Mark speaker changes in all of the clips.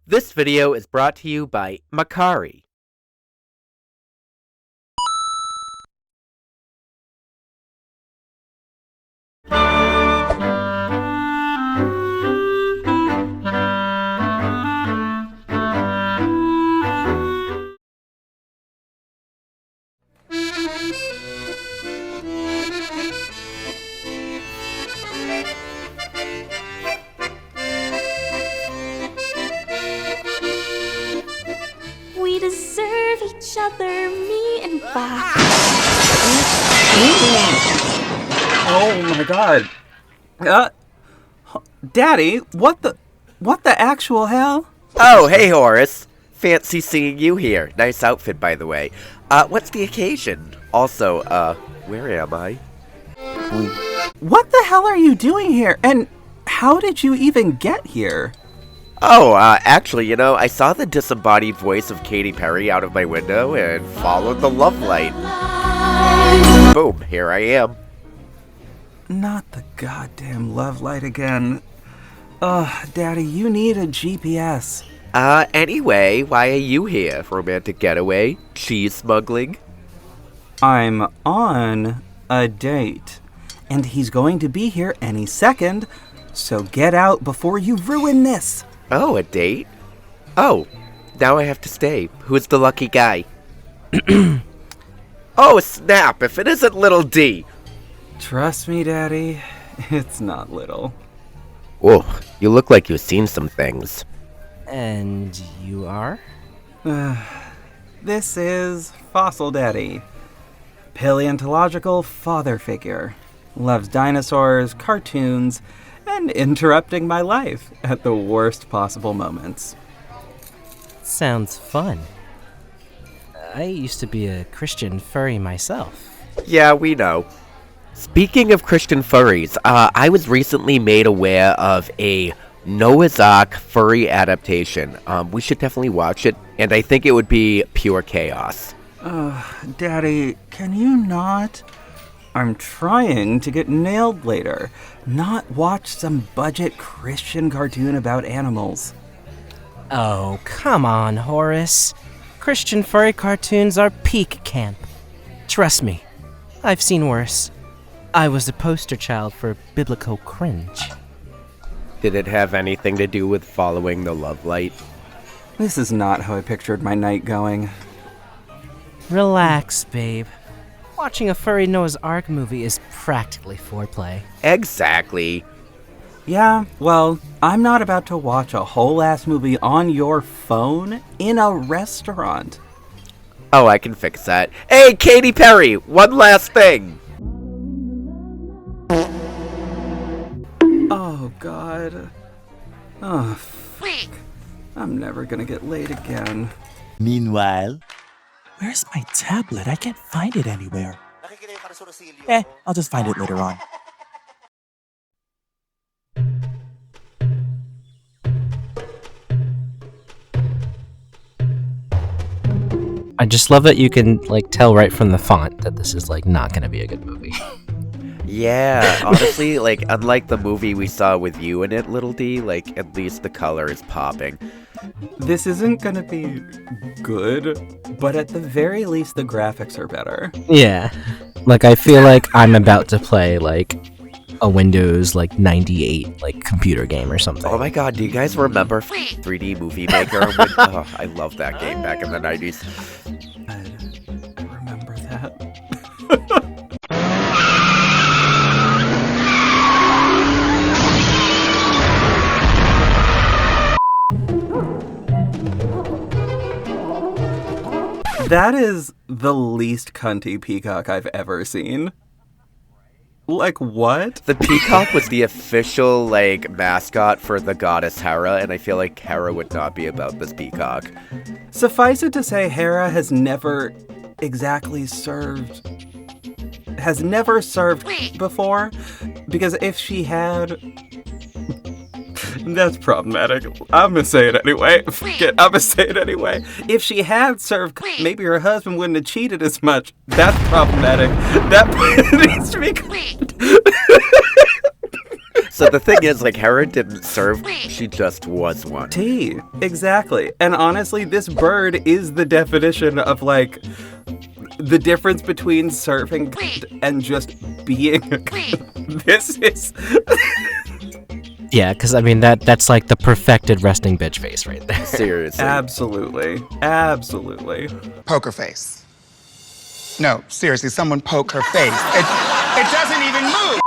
Speaker 1: This video is brought to you by Makari.
Speaker 2: We deserve each other, me and Bob.
Speaker 3: Oh my god. Daddy, what the actual hell?
Speaker 1: Oh, hey Horace. Fancy seeing you here. Nice outfit, by the way. What's the occasion? Also, where am I?
Speaker 3: What the hell are you doing here? And how did you even get here?
Speaker 1: Oh, actually, I saw the disembodied voice of Katy Perry out of my window and followed the love light. Boom, here I am.
Speaker 3: Not the goddamn love light again. Ugh, Daddy, you need a GPS.
Speaker 1: Anyway, why are you here? Romantic getaway? Cheese smuggling?
Speaker 3: I'm on a date, and he's going to be here any second, so get out before you ruin this.
Speaker 1: Oh, a date? Oh, now I have to stay. Who's the lucky guy? Oh, snap, if it isn't Little D!
Speaker 3: Trust me, Daddy, it's not little.
Speaker 1: Whoa, you look like you've seen some things.
Speaker 4: And you are?
Speaker 3: This is Fossil Daddy. Paleontological father figure. Loves dinosaurs, cartoons, and interrupting my life at the worst possible moments.
Speaker 4: Sounds fun. I used to be a Christian furry myself.
Speaker 1: Yeah, we know. Speaking of Christian furries, I was recently made aware of a Noah's Ark furry adaptation. We should definitely watch it, and I think it would be pure chaos.
Speaker 3: Daddy, can you not? I'm trying to get nailed later, not watch some budget Christian cartoon about animals.
Speaker 4: Oh, come on, Horace. Christian furry cartoons are peak camp. Trust me, I've seen worse. I was the poster child for biblical cringe.
Speaker 1: Did it have anything to do with following the love light?
Speaker 3: This is not how I pictured my night going.
Speaker 4: Relax, babe. Watching a furry Noah's Ark movie is practically foreplay.
Speaker 1: Exactly.
Speaker 3: Yeah, well, I'm not about to watch a whole-ass movie on your phone in a restaurant.
Speaker 1: Oh, I can fix that. Hey, Katy Perry, one last thing.
Speaker 3: Oh, God. Oh, fuck. I'm never gonna get laid again.
Speaker 5: Meanwhile, where's my tablet? I can't find it anywhere. I'll just find it later on.
Speaker 4: I just love that you can tell right from the font that this is not gonna be a good movie.
Speaker 1: Yeah, honestly, unlike the movie we saw with you in it, Little D, at least the color is popping.
Speaker 3: This isn't gonna be good, but at the very least the graphics are better.
Speaker 4: Yeah. I feel like I'm about to play a Windows 98 computer game or something.
Speaker 1: Oh my god, do you guys remember 3D Movie Maker? Oh, I loved that game back in the 90s.
Speaker 3: I remember that. That is the least cunty peacock I've ever seen. What?
Speaker 1: The peacock was the official, mascot for the goddess Hera, and I feel like Hera would not be about this peacock.
Speaker 3: Suffice it to say, Hera has never served before, because if she had... That's problematic. I'm gonna say it anyway. Fuck it, I'm gonna say it anyway. If she had served, maybe her husband wouldn't have cheated as much. That's problematic. That needs to be cleaned.
Speaker 1: So the thing is, like, Hera didn't serve, she just was one.
Speaker 3: Tea. Exactly. And honestly, this bird is the definition of, like, the difference between serving and just being a This is...
Speaker 4: Yeah, because, I mean, that's like the perfected resting bitch face right there.
Speaker 1: Seriously.
Speaker 3: Absolutely. Absolutely.
Speaker 6: Poker face. No, seriously, someone poke her face. It doesn't even move.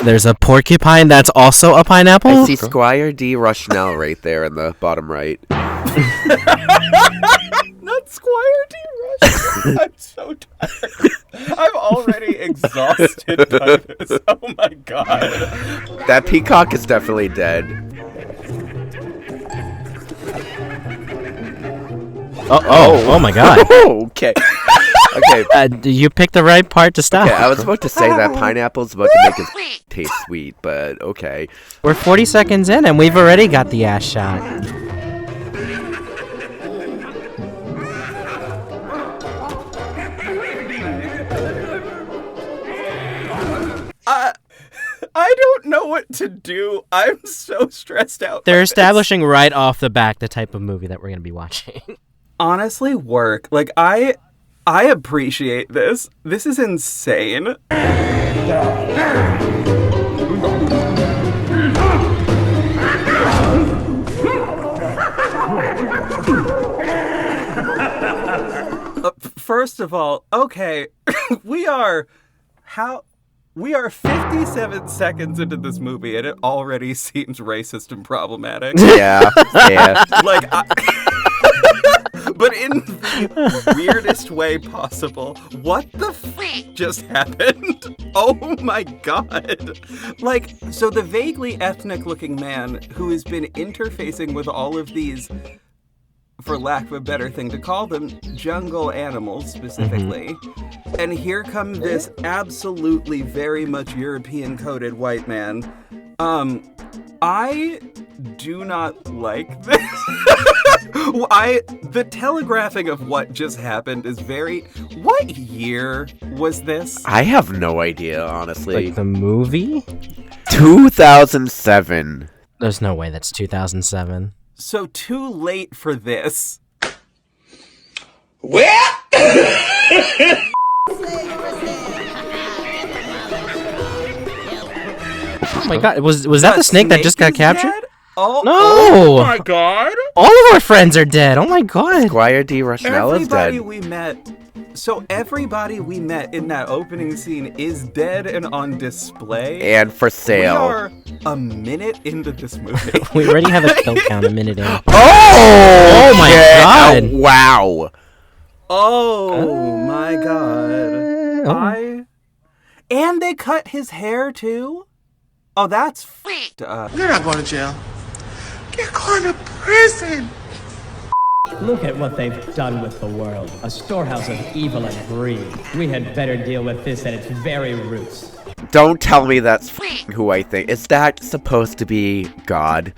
Speaker 4: There's a porcupine that's also a pineapple?
Speaker 1: I see Squire D. Rushnell right there in the bottom right.
Speaker 3: Not Squire D. Rush. I'm so tired. I'm already exhausted by this. Oh my god.
Speaker 1: That peacock is definitely dead.
Speaker 4: Oh my god.
Speaker 1: Okay. Okay.
Speaker 4: You picked the right part to stop.
Speaker 1: Okay, I was about to say that pineapple's about to make his taste sweet, but okay.
Speaker 4: We're 40 seconds in and we've already got the ass shot.
Speaker 3: I don't know what to do. I'm so stressed out.
Speaker 4: They're establishing right off the back the type of movie that we're going to be watching.
Speaker 3: Honestly, work. Like, I appreciate this. This is insane. First of all, okay, we are 57 seconds into this movie, and it already seems racist and problematic.
Speaker 1: Yeah.
Speaker 3: Like, but in the weirdest way possible. What the just happened? Oh my god. Like, so the vaguely ethnic-looking man who has been interfacing with all of these, for lack of a better thing to call them, jungle animals specifically. And here come this absolutely very much European-coded white man. I do not like this. The telegraphing of what just happened is very... What year was this?
Speaker 1: I have no idea, honestly.
Speaker 4: Like the movie?
Speaker 1: 2007.
Speaker 4: There's no way that's 2007.
Speaker 3: So too late for this.
Speaker 6: Well...
Speaker 4: Oh my god, was that the snake that just got captured?
Speaker 3: Dead? Oh,
Speaker 4: No!
Speaker 3: Oh my god!
Speaker 4: All of our friends are dead. Oh my god.
Speaker 1: Squire D. Rushnell is dead.
Speaker 3: Everybody we met in that opening scene is dead and on display.
Speaker 1: And for sale.
Speaker 3: We are a minute into this movie.
Speaker 4: We already have a kill count a minute in.
Speaker 1: Oh
Speaker 4: my
Speaker 1: yeah.
Speaker 4: god.
Speaker 1: Wow.
Speaker 3: Oh my god. And they cut his hair too? Oh, that's f***ed up.
Speaker 6: You're not going to jail. You're going to prison.
Speaker 7: Look at what they've done with the world. A storehouse of evil and greed. We had better deal with this at its very roots.
Speaker 1: Don't tell me that's who I think. Is that supposed to be God?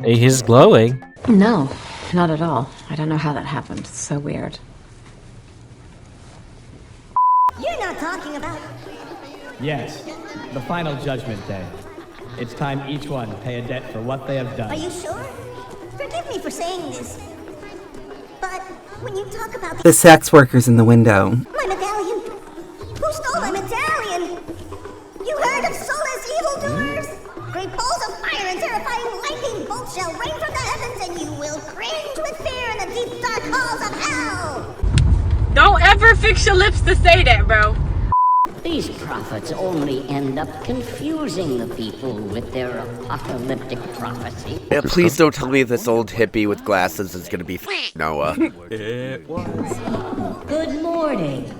Speaker 4: He's glowing.
Speaker 8: No, not at all. I don't know how that happened. It's so weird.
Speaker 9: You're not talking about...
Speaker 7: Yes, the final judgment day. It's time each one pay a debt for what they have done.
Speaker 9: Are you sure? Forgive me for saying this, but when you talk about
Speaker 3: The sex workers in the window.
Speaker 9: my medallion, who stole my medallion? You heard of Solace evildoers? Great balls of fire and terrifying lightning bolts shall rain from the heavens, and you will cringe with fear in the deep dark halls of hell.
Speaker 10: Don't ever fix your lips to say that, bro.
Speaker 11: These prophets only end up confusing the people with their apocalyptic prophecy.
Speaker 1: Yeah, please don't tell me this old hippie with glasses is gonna be Noah.
Speaker 3: It was.
Speaker 11: Good morning.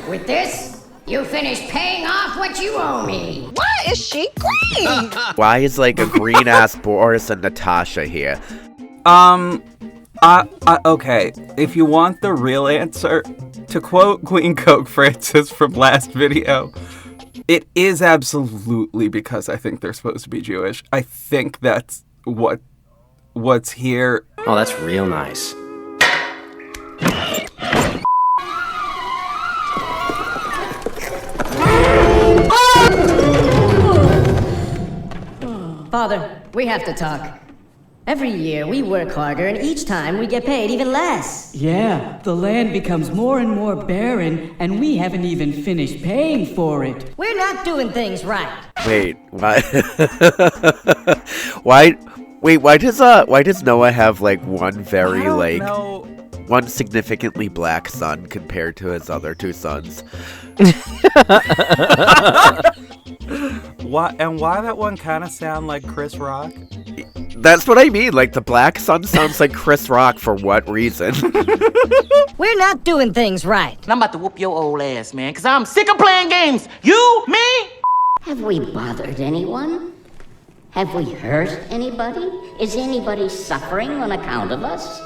Speaker 11: With this, you finish paying off what you owe me.
Speaker 9: Why is she green?
Speaker 1: Why is like a green ass Boris and Natasha here?
Speaker 3: Okay, if you want the real answer, to quote Queen Coke Francis from last video, it is absolutely because I think they're supposed to be Jewish. I think that's what's here.
Speaker 12: Oh, that's real nice.
Speaker 11: Father, we have to talk. Every year we work harder, and each time we get paid even less.
Speaker 12: Yeah, the land becomes more and more barren, and we haven't even finished paying for it.
Speaker 11: We're not doing things right.
Speaker 1: Wait, why? why does Noah have like one very one significantly black son compared to his other two sons?
Speaker 3: Why that one kind of sound like Chris Rock?
Speaker 1: That's what I mean. Like, the black son sounds like Chris Rock for what reason?
Speaker 11: We're not doing things right.
Speaker 13: And I'm about to whoop your old ass, man, because I'm sick of playing games. You, me?
Speaker 11: Have we bothered anyone? Have we hurt anybody? Is anybody suffering on account of us?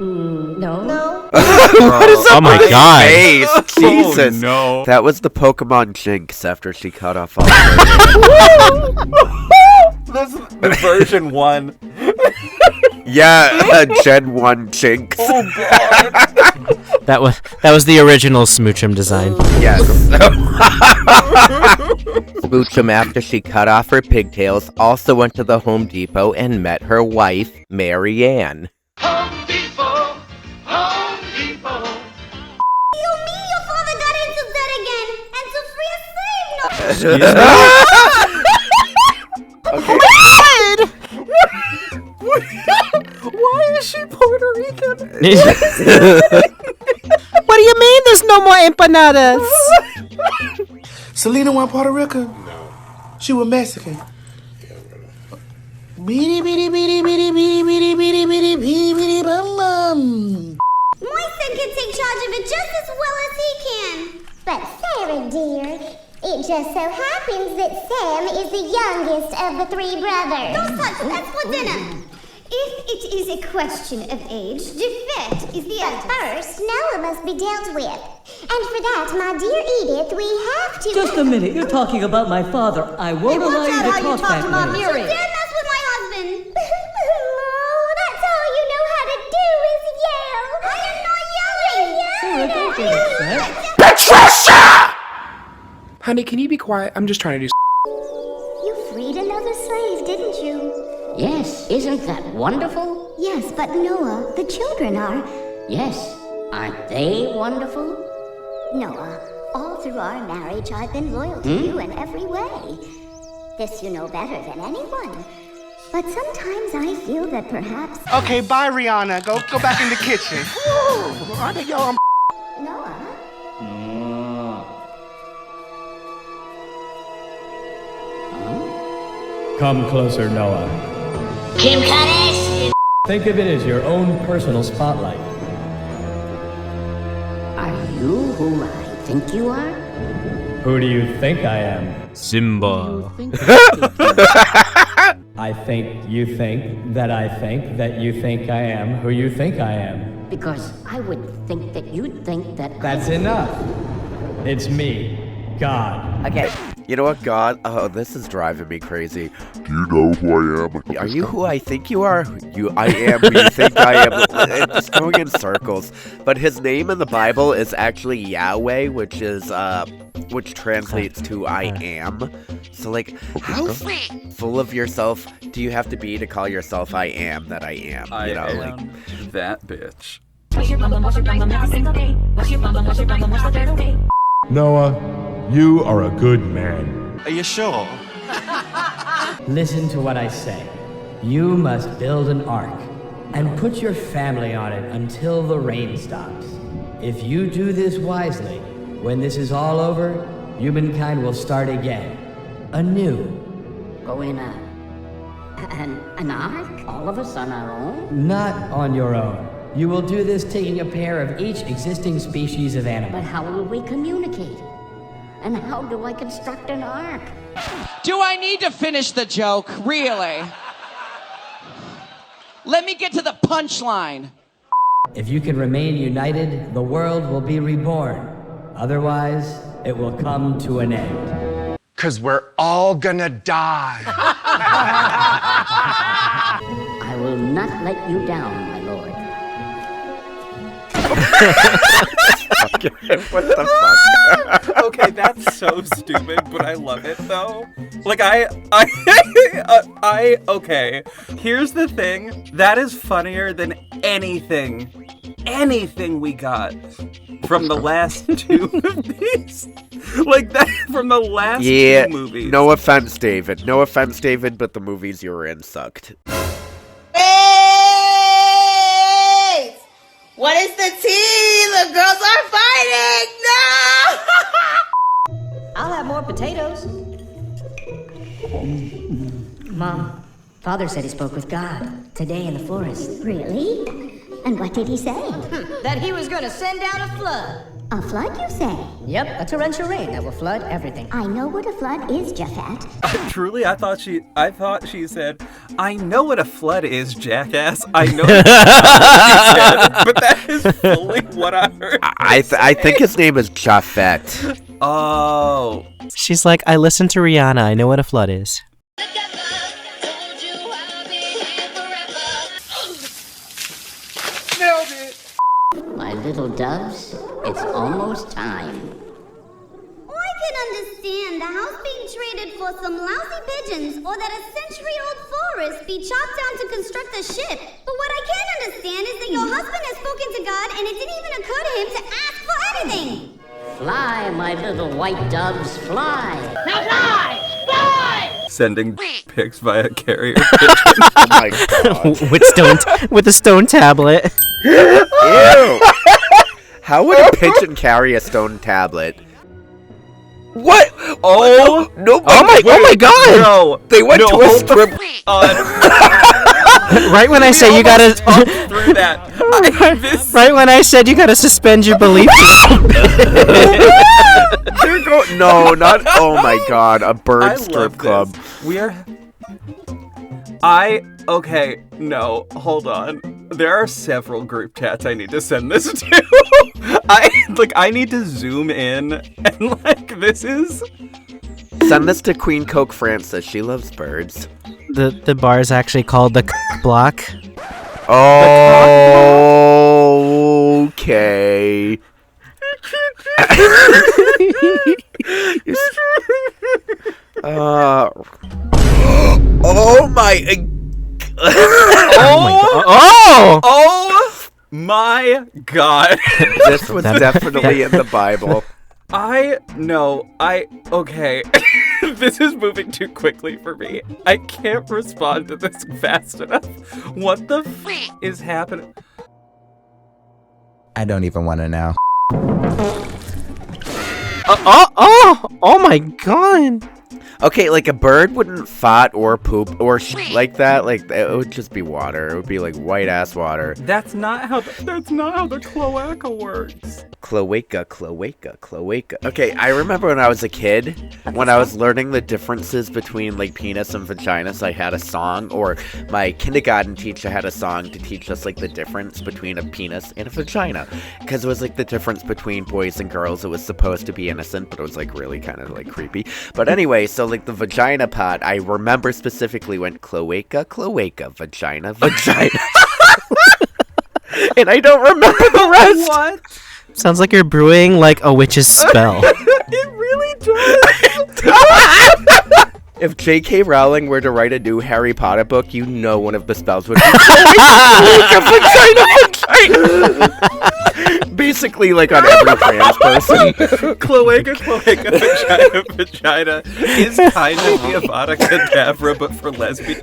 Speaker 11: No.
Speaker 1: What is up
Speaker 4: my
Speaker 1: with his
Speaker 4: God.
Speaker 1: face? Jesus.
Speaker 3: Oh, no.
Speaker 1: That was the Pokemon Jinx after she cut off all
Speaker 3: This is the version 1.
Speaker 1: Yeah, Gen 1 Jinx.
Speaker 3: Oh, God.
Speaker 4: That was the original Smoochum design.
Speaker 1: Yes. Smoochum, after she cut off her pigtails, also went to the Home Depot and met her wife, Mary Ann.
Speaker 9: You mean your father got into that again? And to free a slave? No.
Speaker 1: Excuse me? Okay.
Speaker 3: Why is she Puerto Rican?
Speaker 4: What do you mean there's no more empanadas?
Speaker 14: Selena went Puerto Rico? No. She was Mexican. Beady, beady, beady, beady, beady, beady, beady, beady, beady, beady, bum, bum.
Speaker 9: My son can take charge of it just as well as he can. But Sarah, dear, it just so happens that Sam is the youngest of the 3 brothers. Don't touch it, that's for dinner. If it is a question of age, defect is the eldest. First, Noah must be dealt with. And for that, my dear Edith, we have to...
Speaker 12: Just a minute, you're talking about my father. I won't allow you to talk that way.
Speaker 9: You dare mess with my husband. Oh, that's all you know how to do is yell. I am not yelling.
Speaker 12: Sarah, don't get upset.
Speaker 14: Patricia! Honey, can you be quiet? I'm just trying to do
Speaker 9: You freed another slave, didn't you?
Speaker 11: Yes, isn't that wonderful?
Speaker 9: Yes, but Noah, the children are...
Speaker 11: Yes, aren't they wonderful?
Speaker 9: Noah, all through our marriage I've been loyal to you in every way. This you know better than anyone. But sometimes I feel that perhaps...
Speaker 14: Okay, bye, Rihanna. Go back in the kitchen. Woo! I think y'all...
Speaker 9: Noah?
Speaker 7: Come closer, Noah.
Speaker 11: Kim Kardashian!
Speaker 7: Think of it as your own personal spotlight.
Speaker 11: Are you who I think you are?
Speaker 7: Who do you think I am?
Speaker 4: Simba.
Speaker 7: I think you think that I think that you think I am who you think I am.
Speaker 11: Because I would think that you'd think that...
Speaker 7: That's enough. It's me, God.
Speaker 11: Okay.
Speaker 1: You know what, God? Oh, this is driving me crazy.
Speaker 15: Do you know who I am?
Speaker 1: Are you who I think you are? I am who you think I am. It's going in circles. But his name in the Bible is actually Yahweh, which translates to I am. So, like, how full of yourself do you have to be to call yourself I am that I am? You know, like
Speaker 3: that bitch.
Speaker 15: Noah, you are a good man.
Speaker 14: Are you sure?
Speaker 7: Listen to what I say. You must build an ark and put your family on it until the rain stops. If you do this wisely, when this is all over, humankind will start again. Anew.
Speaker 11: Go in an ark? All of us on our own?
Speaker 7: Not on your own. You will do this taking a pair of each existing species of animal.
Speaker 11: But how will we communicate? And how do I construct an ark?
Speaker 16: Do I need to finish the joke? Really? Let me get to the punchline.
Speaker 7: If you can remain united, the world will be reborn. Otherwise, it will come to an end.
Speaker 14: 'Cause we're all gonna die.
Speaker 11: I will not let you down, my lord.
Speaker 1: what the fuck?
Speaker 3: Okay, that's so stupid, but I love it though. Like okay. Here's the thing. That is funnier than anything we got from the last two of these. Like that from the last two movies.
Speaker 1: No offense, David. No offense, David, but the movies you were in sucked.
Speaker 17: Wait! What is the tea? The girls are fighting! No!
Speaker 11: I'll have more potatoes. Mom, Father said he spoke with God today in the forest.
Speaker 9: Really? And what did he say?
Speaker 11: That he was going to send down a flood.
Speaker 9: A flood, you say?
Speaker 11: Yep, a torrential rain that will flood everything.
Speaker 9: I know what a flood is, Japhet.
Speaker 3: Truly, I thought she said, I know what a flood is, jackass. I know what she said, but that is fully what I heard.
Speaker 1: I think his name is Japhet.
Speaker 3: Oh.
Speaker 4: She's like, I listen to Rihanna. I know what a flood is.
Speaker 3: Nailed it.
Speaker 11: My little doves, it's almost time.
Speaker 9: I can understand the house being traded for some lousy pigeons or that a century-old forest be chopped down to construct a ship. But what I can't understand is that your husband has spoken to God and it didn't even occur to him to ask for anything.
Speaker 11: Fly, my little white doves, fly.
Speaker 17: Now fly! Fly!
Speaker 3: Sending pics via carrier pigeon.
Speaker 1: Oh my god.
Speaker 4: with a stone tablet.
Speaker 1: Ew. How would a pigeon carry a stone tablet? What?
Speaker 3: Oh
Speaker 1: no!
Speaker 4: Oh my god!
Speaker 3: No,
Speaker 1: they went to a strip.
Speaker 4: Right when I say you gotta
Speaker 3: through that.
Speaker 4: Right when I said you gotta suspend your belief.
Speaker 1: No, not. Oh my god! A bird strip club.
Speaker 3: Okay, no, hold on. There are several group chats I need to send this to. I need to zoom in and this is.
Speaker 1: Send this to Queen Coke Francis. She loves birds.
Speaker 4: The bar is actually called the block.
Speaker 1: Oh, okay. Oh my.
Speaker 3: Oh my god.
Speaker 1: This was definitely in the Bible.
Speaker 3: Okay. This is moving too quickly for me. I can't respond to this fast enough. What the is happening?
Speaker 5: I don't even want to know.
Speaker 4: Oh my god.
Speaker 1: Okay, like a bird wouldn't fart or poop or like that. Like it would just be water. It would be like white ass water.
Speaker 3: That's not how the cloaca works.
Speaker 1: Cloaca. Okay, I remember when I was a kid, when I was learning the differences between like penis and vagina, so I had a song, or my kindergarten teacher had a song to teach us like the difference between a penis and a vagina, because it was like the difference between boys and girls. It was supposed to be innocent, but it was like really kind of like creepy. But anyway, so like the vagina part, I remember specifically went cloaca, vagina. And I don't remember the rest.
Speaker 3: What?
Speaker 4: Sounds like you're brewing like a witch's spell.
Speaker 3: It really does.
Speaker 1: If J.K. Rowling were to write a new Harry Potter book, you know one of the spells would be vagina. Basically, like on every trans person.
Speaker 3: Cloaca, vagina is kind of the Avada Kedavra, but for lesbians.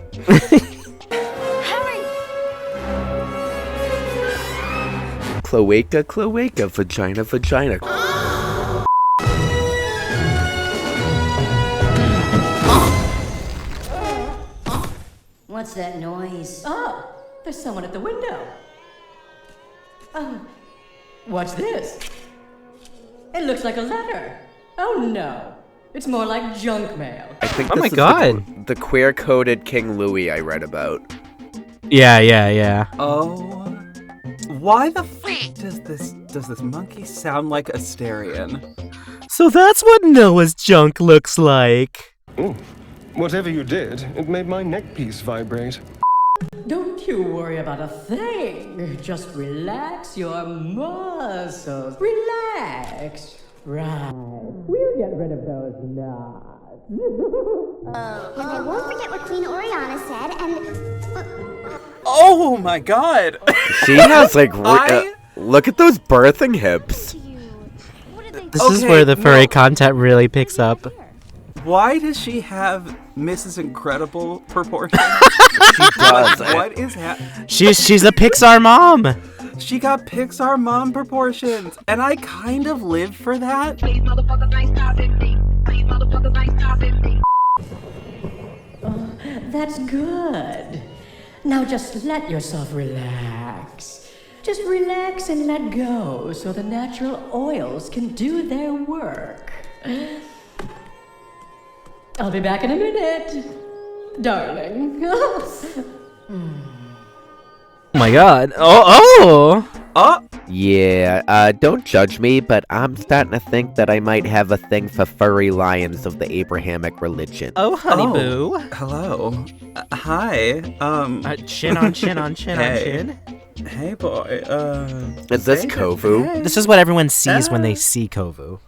Speaker 1: Cloaca, vagina.
Speaker 11: What's that noise?
Speaker 12: Oh, there's someone at the window. What's this? It looks like a letter. Oh no, it's more like junk mail.
Speaker 1: I think
Speaker 4: Oh
Speaker 1: this
Speaker 4: my
Speaker 1: is
Speaker 4: god.
Speaker 1: the queer-coded King Louis I read about.
Speaker 4: Yeah.
Speaker 3: Oh, why the does this monkey sound like Asterion?
Speaker 4: So that's what Noah's junk looks like.
Speaker 15: Oh, whatever you did, it made my neck piece vibrate.
Speaker 12: Don't you worry about a thing. Just relax your muscles. Relax. Right. We'll get rid of those knots.
Speaker 9: And I won't forget what Queen Oriana said, and...
Speaker 3: Oh my god!
Speaker 1: She has like, look at those birthing hips.
Speaker 4: This is where the furry content really picks up.
Speaker 3: Why does she have Mrs. Incredible proportions?
Speaker 1: She does.
Speaker 3: What is happening?
Speaker 4: She's a Pixar mom.
Speaker 3: She got Pixar mom proportions, and I kind of live for that.
Speaker 12: That's good. Now just let yourself relax. Just relax and let go so the natural oils can do their work. I'll be back in a minute, darling.
Speaker 4: Oh my god. Oh!
Speaker 1: Yeah, don't judge me, but I'm starting to think that I might have a thing for furry lions of the Abrahamic religion.
Speaker 4: Oh, honey boo.
Speaker 3: Hello. Hi.
Speaker 4: Chin on chin on chin on chin.
Speaker 3: Hey, boy.
Speaker 1: Is this Kovu?
Speaker 4: This is what everyone sees when they see Kovu.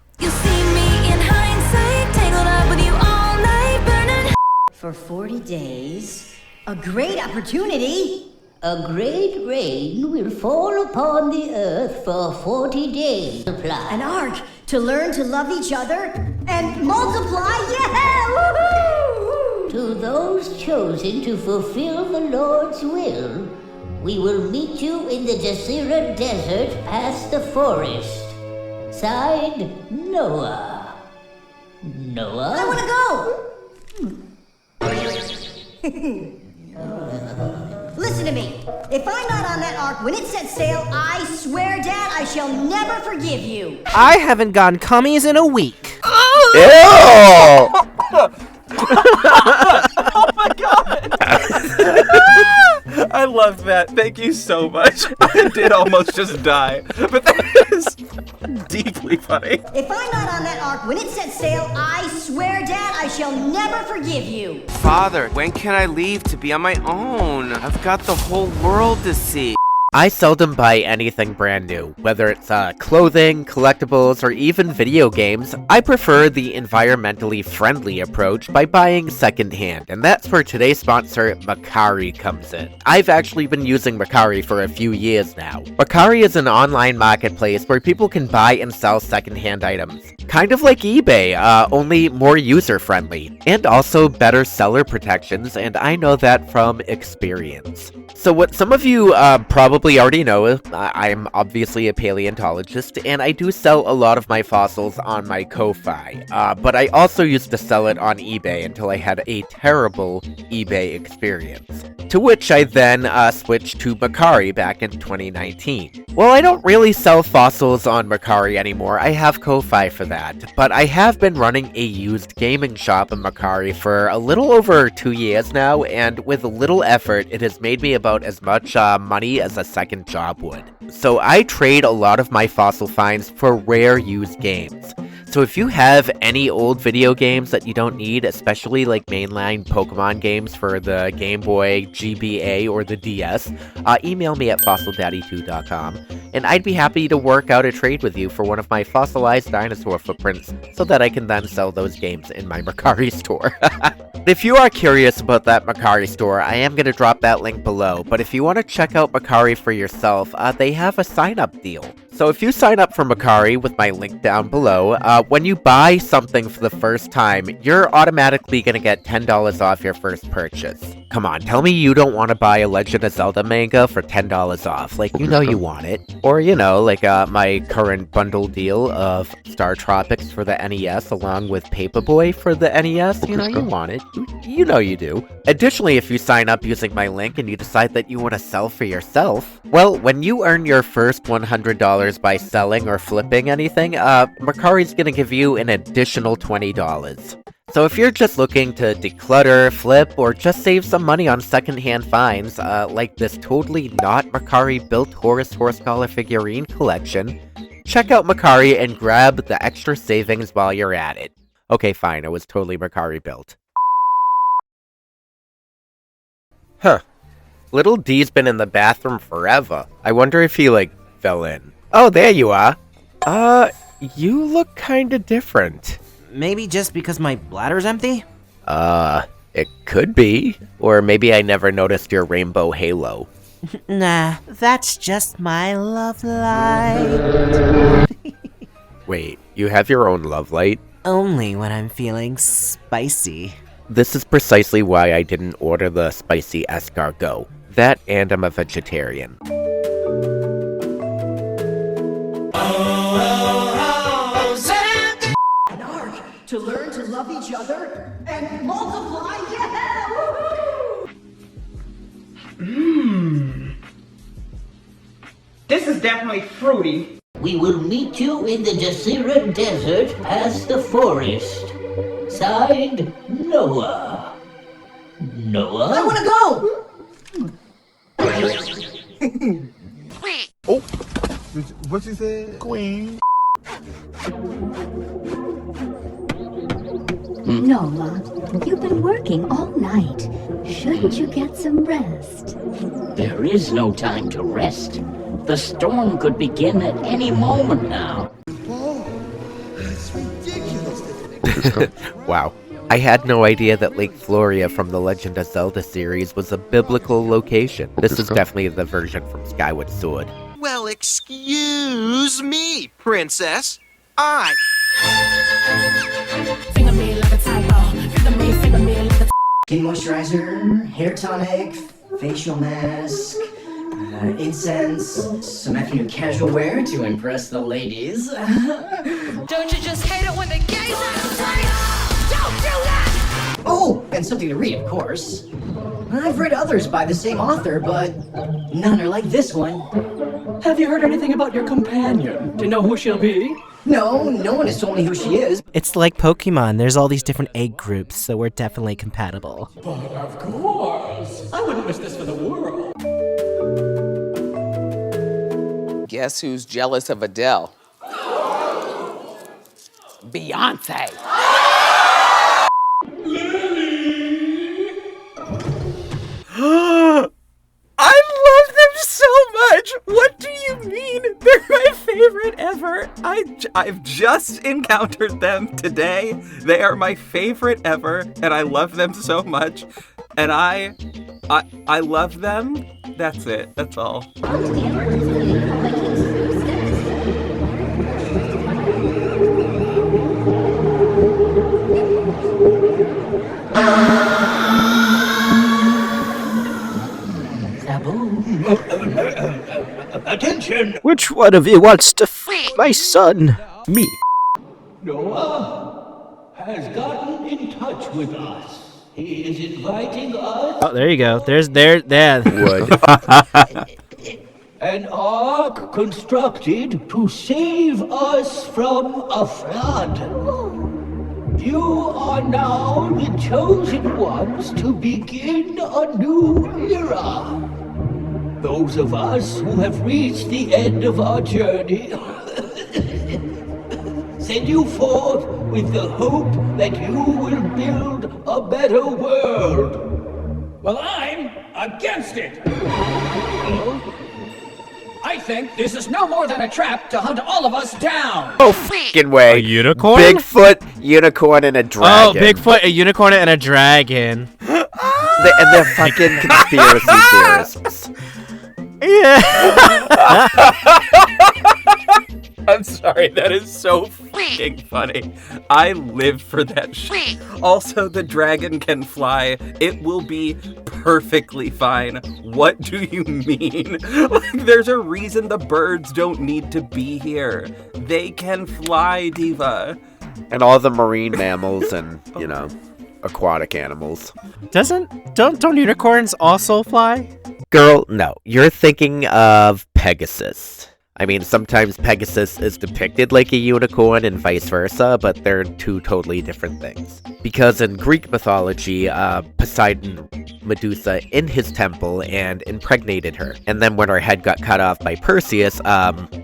Speaker 18: For 40 days, a great opportunity.
Speaker 11: A great rain will fall upon the earth for 40 days.
Speaker 18: An ark to learn to love each other and multiply. Yeah! Woohoo!
Speaker 11: To those chosen to fulfill the Lord's will, we will meet you in the Desert Desert past the forest. Signed, Noah. Noah?
Speaker 18: I want to go! Listen to me. If I'm not on that ark when it sets sail, I swear, Dad, I shall never forgive you.
Speaker 4: I haven't gone cummies in a week.
Speaker 1: Ew!
Speaker 3: Oh my god! I love that. Thank you so much. I did almost just die, but that is deeply funny.
Speaker 18: If I'm not on that ark when it sets sail, I swear, Dad, I shall never forgive you.
Speaker 19: Father, when can I leave to be on my own? I've got the whole world to see.
Speaker 1: I seldom buy anything brand new, whether it's clothing, collectibles, or even video games. I prefer the environmentally friendly approach by buying secondhand, and that's where today's sponsor, Mercari, comes in. I've actually been using Mercari for a few years now. Mercari is an online marketplace where people can buy and sell secondhand items. Kind of like eBay, only more user-friendly, and also better seller protections, and I know that from experience. So what some of you probably already know, I'm obviously a paleontologist, and I do sell a lot of my fossils on my Ko-Fi, but I also used to sell it on eBay until I had a terrible eBay experience. To which I then switched to Mercari back in 2019. Well, I don't really sell fossils on Mercari anymore, I have Ko-Fi for that, but I have been running a used gaming shop in Mercari for a little over 2 years now, and with little effort, it has made me about as much money as a second job would. So I trade a lot of my fossil finds for rare used games. So if you have any old video games that you don't need, especially like mainline Pokemon games for the Game Boy, GBA, or the DS, email me at fossildaddy2.com, and I'd be happy to work out a trade with you for one of my fossilized dinosaur footprints, so that I can then sell those games in my Mercari store. If you are curious about that Mercari store, I am going to drop that link below, but if you want to check out Mercari for yourself, they have a sign-up deal. So if you sign up for Mercari with my link down below, when you buy something for the first time, you're automatically going to get $10 off your first purchase. Come on, tell me you don't want to buy a Legend of Zelda manga for $10 off. Like, you know you want it. Or, you know, like my current bundle deal of Star Tropics for the NES along with Paperboy for the NES. You know you want it. You know you do. Additionally, if you sign up using my link and you decide that you want to sell for yourself, well, when you earn your first $100 by selling or flipping anything, Mercari's gonna give you an additional $20. So if you're just looking to declutter, flip, or just save some money on secondhand finds, like this totally not Mercari-built Horace Horsecollar figurine collection, check out Mercari and grab the extra savings while you're at it. Okay, fine, it was totally Mercari-built. Huh. Little D's been in the bathroom forever. I wonder if he, like, fell in. Oh, there you are. You look kinda different.
Speaker 4: Maybe just because my bladder's empty?
Speaker 1: It could be. Or maybe I never noticed your rainbow halo.
Speaker 4: Nah, that's just my love light.
Speaker 1: Wait, you have your own love light?
Speaker 4: Only when I'm feeling spicy.
Speaker 1: This is precisely why I didn't order the spicy escargot. That and I'm a vegetarian.
Speaker 18: An arc to learn to love each other and multiply. Yeah!
Speaker 17: This is definitely fruity.
Speaker 11: We will meet you in the Jazeera Desert past the forest. Signed, Noah. Noah?
Speaker 18: I want to go!
Speaker 6: Oh, what you said? Queen.
Speaker 20: Noah, you've been working all night. Shouldn't you get some rest?
Speaker 7: There is no time to rest. The storm could begin at any moment now.
Speaker 6: That's ridiculous.
Speaker 1: Wow. I had no idea that Lake Floria from the Legend of Zelda series was a biblical location. This is definitely the version from Skyward Sword.
Speaker 21: Well, excuse me, princess.
Speaker 18: Skin moisturizer, hair tonic, facial mask, incense, some afternoon casual wear to impress the ladies.
Speaker 12: Don't you just hate it when the gays don't do that!
Speaker 18: Oh, and something to read, of course. I've read others by the same author, but none are like this one.
Speaker 12: Have you heard anything about your companion? Do you know who she'll be?
Speaker 18: No one has told me who she is.
Speaker 4: It's like Pokemon, there's all these different egg groups, so we're definitely compatible.
Speaker 12: But of course! I wouldn't miss this for the world.
Speaker 16: Guess who's jealous of Adele? Beyonce.
Speaker 3: I love them so much! What do you mean? They're my favorite ever! I've just encountered them today. They are my favorite ever, and I love them so much. And I love them. That's it. That's all.
Speaker 7: Attention!
Speaker 4: Which one of you wants to f my son? Me.
Speaker 7: Noah has gotten in touch with us. He is inviting us.
Speaker 4: Oh, there you go. There's there.
Speaker 1: Wood.
Speaker 7: An ark constructed to save us from a flood. You are now the chosen ones to begin a new era. Those of us who have reached the end of our journey send you forth with the hope that you will build a better world.
Speaker 12: Well, I'm against it! I think this is no more than a trap to hunt all of us down!
Speaker 1: Oh, f***ing way.
Speaker 4: A unicorn?
Speaker 1: Bigfoot, unicorn, and a dragon.
Speaker 4: Oh, Bigfoot, a unicorn, and a dragon.
Speaker 1: And they're fucking conspiracy theorists.
Speaker 4: Yeah.
Speaker 3: I'm sorry, that is so freaking funny. I live for that shit. Also, the dragon can fly. It will be perfectly fine. What do you mean? Like, there's a reason the birds don't need to be here. They can fly, Diva.
Speaker 1: And all the marine mammals and, aquatic animals.
Speaker 4: Don't unicorns also fly?
Speaker 1: Girl, no. You're thinking of Pegasus. I mean, sometimes Pegasus is depicted like a unicorn and vice versa, but they're two totally different things. Because in Greek mythology, Poseidon Medusa in his temple and impregnated her. And then when her head got cut off by Perseus,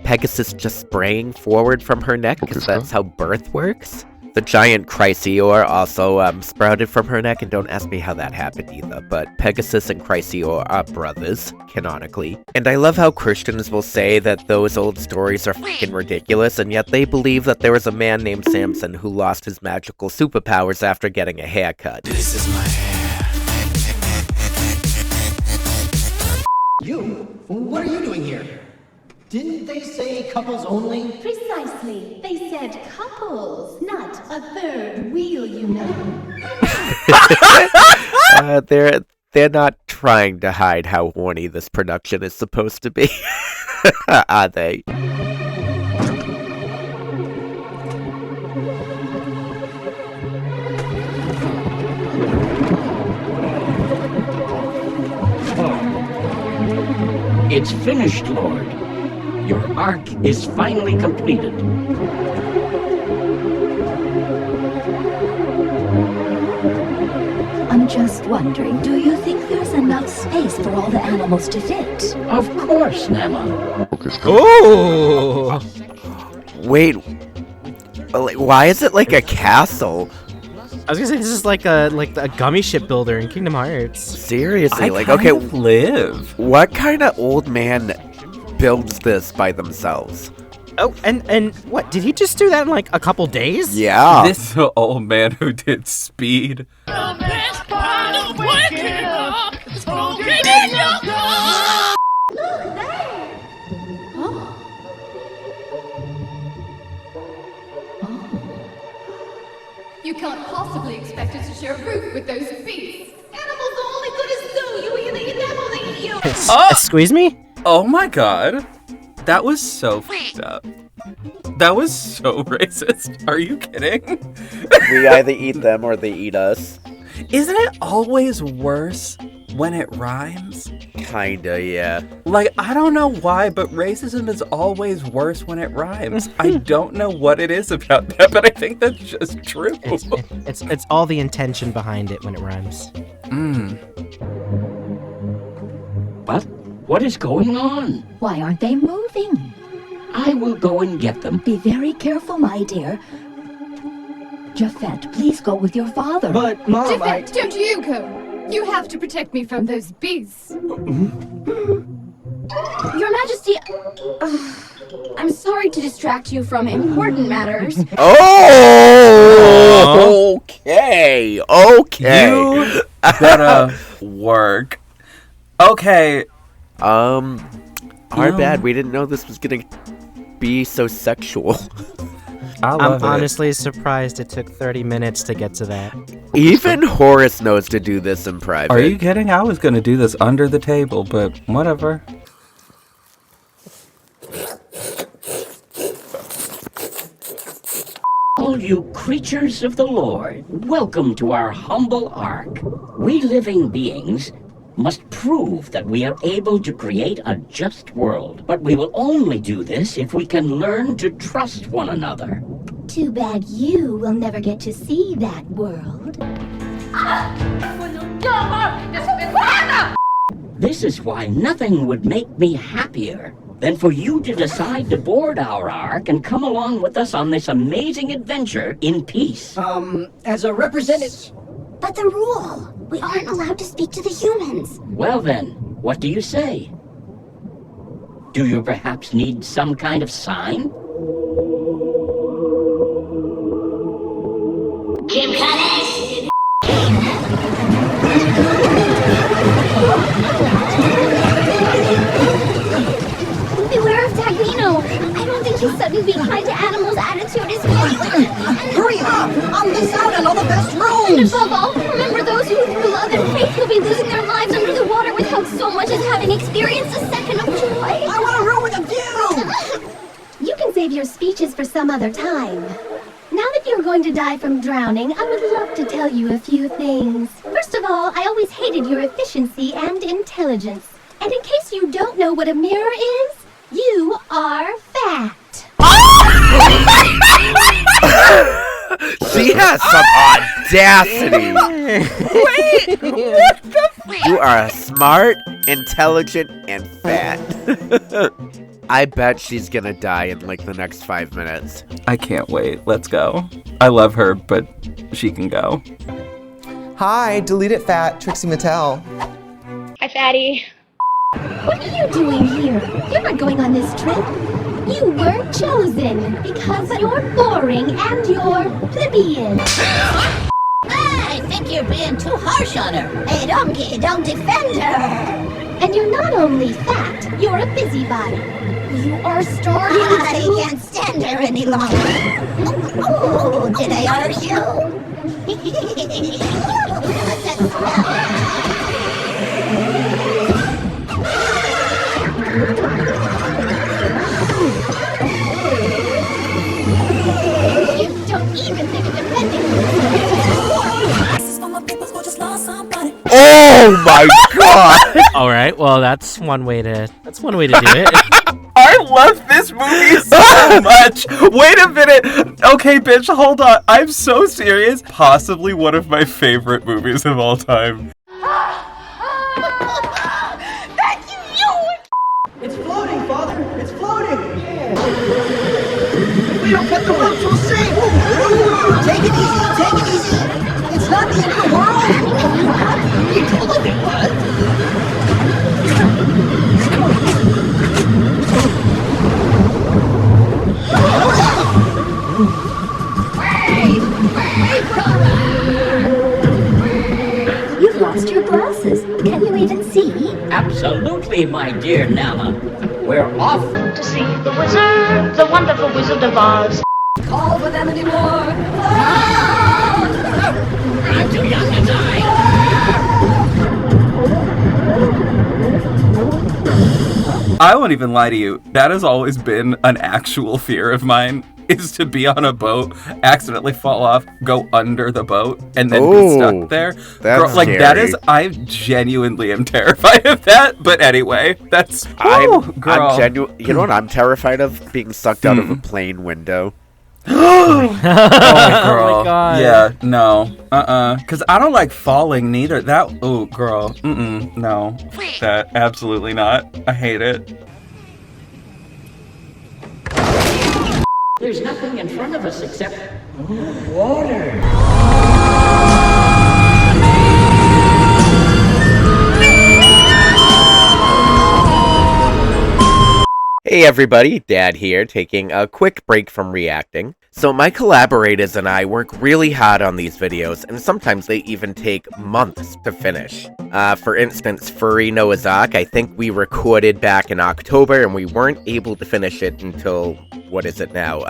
Speaker 1: Pegasus just sprang forward from her neck, because that's how birth works. The giant Chrysaor also sprouted from her neck, and don't ask me how that happened either, but Pegasus and Chrysaor are brothers, canonically. And I love how Christians will say that those old stories are fucking ridiculous, and yet they believe that there was a man named Samson who lost his magical superpowers after getting a haircut.
Speaker 2: This is my hair.
Speaker 22: You? What are you doing here? Didn't they say couples only?
Speaker 20: Precisely. They said couples, not a third wheel, you know.
Speaker 1: They're not trying to hide how horny this production is supposed to be, are they?
Speaker 2: It's finished, Lord. Your arc is finally completed.
Speaker 20: I'm just wondering, do you think there's enough space for all the animals to fit?
Speaker 2: Of course, Nema.
Speaker 1: Oh! Wait, why is it like a castle?
Speaker 4: I was gonna say this is like a gummy ship builder in Kingdom Hearts.
Speaker 1: Seriously,
Speaker 3: live.
Speaker 1: What kind of old man builds this by themselves?
Speaker 4: Oh, and what, did he just do that in like a couple days?
Speaker 1: Yeah.
Speaker 3: This old man who did Speed.
Speaker 23: You can't possibly expect us to share a roof with those beasts. Animals are only good as zoo. You either eat them or they eat you.
Speaker 4: Squeeze me?
Speaker 3: Oh my god. That was so f***ed up. That was so racist. Are you kidding?
Speaker 1: We either eat them or they eat us.
Speaker 3: Isn't it always worse when it rhymes?
Speaker 1: Kinda, yeah.
Speaker 3: Like, I don't know why, but racism is always worse when it rhymes. I don't know what it is about that, but I think that's just true.
Speaker 4: It's all the intention behind it when it rhymes.
Speaker 2: What is going on?
Speaker 20: Why aren't they moving?
Speaker 2: I will go and get them.
Speaker 20: Be very careful, my dear. Japhet, please go with your father.
Speaker 22: But, Mom,
Speaker 23: Japhet, don't you go. You have to protect me from those beasts.
Speaker 24: Your Majesty, I'm sorry to distract you from important matters.
Speaker 1: Oh! Okay.
Speaker 3: You gotta work. Okay.
Speaker 1: Our bad. We didn't know this was gonna be so sexual.
Speaker 4: I'm honestly surprised it took 30 minutes to get to that.
Speaker 1: Even Horace knows to do this in private.
Speaker 3: Are you kidding? I was gonna do this under the table, but whatever.
Speaker 2: All you creatures of the Lord, welcome to our humble ark. We living beings must prove that we are able to create a just world. But we will only do this if we can learn to trust one another.
Speaker 20: Too bad you will never get to see that world.
Speaker 2: This is why nothing would make me happier than for you to decide to board our ark and come along with us on this amazing adventure in peace.
Speaker 22: As a representative...
Speaker 9: But the rule! We aren't allowed to speak to the humans.
Speaker 2: Well then, what do you say? Do you perhaps need some kind of sign?
Speaker 9: Beware of Tagnino! I don't think his sudden being kind to animals attitude is good.
Speaker 22: Hurry up! I'll miss out on all the best
Speaker 9: And
Speaker 22: rooms!
Speaker 9: above all, remember those who through love and faith will be losing their lives under the water without so much as having experienced a second of joy.
Speaker 22: I want a room with a view!
Speaker 9: You can save your speeches for some other time. Now that you're going to die from drowning, I would love to tell you a few things. First of all, I always hated your efficiency and intelligence. And in case you don't know what a mirror is, you are fat.
Speaker 1: She has some audacity.
Speaker 3: Wait, what the f-
Speaker 1: You are smart, intelligent, and fat. I bet she's gonna die in like the next 5 minutes.
Speaker 3: I can't wait. Let's go. I love her, but she can go.
Speaker 8: Hi, delete it, fat Trixie Mattel.
Speaker 23: Hi, Fatty.
Speaker 20: What are you doing here? You're not going on this trip. You weren't chosen because you're boring and you're plebeian.
Speaker 11: I think you're being too harsh on her. Hey, donkey, don't defend her.
Speaker 20: And you're not only fat, you're a busybody. You are starting
Speaker 11: I can't stand her any longer. Oh, did I hurt you?
Speaker 20: You don't even think of defending
Speaker 1: Oh my god!
Speaker 4: All right, well that's one way to do it.
Speaker 3: I love this movie so much. Wait a minute. Okay, bitch, hold on. I'm so serious. Possibly one of my favorite movies of all time.
Speaker 17: Thank you!
Speaker 22: It's floating, Father! It's floating! Yeah. If we don't cut the ropes, we'll sink!
Speaker 18: Take it easy, take it easy! It's not the end of the world!
Speaker 11: You told us it was.
Speaker 20: You've lost your glasses. Can you even see?
Speaker 2: Absolutely, my dear Nana. We're off
Speaker 23: To see the wizard, the wonderful Wizard of Oz.
Speaker 18: Call for them anymore!
Speaker 2: I'm too young to die.
Speaker 3: I won't even lie to you. That has always been an actual fear of mine, is to be on a boat, accidentally fall off, go under the boat, and then be stuck there.
Speaker 1: That's
Speaker 3: like
Speaker 1: scary.
Speaker 3: that is, I genuinely am terrified of that. But anyway, that's
Speaker 1: I'm
Speaker 3: girl.
Speaker 1: you know what I'm terrified of? Being sucked out of a plane window.
Speaker 3: Oh, girl.
Speaker 4: my God.
Speaker 3: Yeah, no. Because I don't like falling neither. That, oh, girl. No. That, absolutely not. I hate it.
Speaker 2: There's nothing in front of us except water.
Speaker 1: Hey everybody, Dad here, taking a quick break from reacting. So my collaborators and I work really hard on these videos, and sometimes they even take months to finish. For instance, Furry Noah's Ark, I think we recorded back in October, and we weren't able to finish it until, what is it now,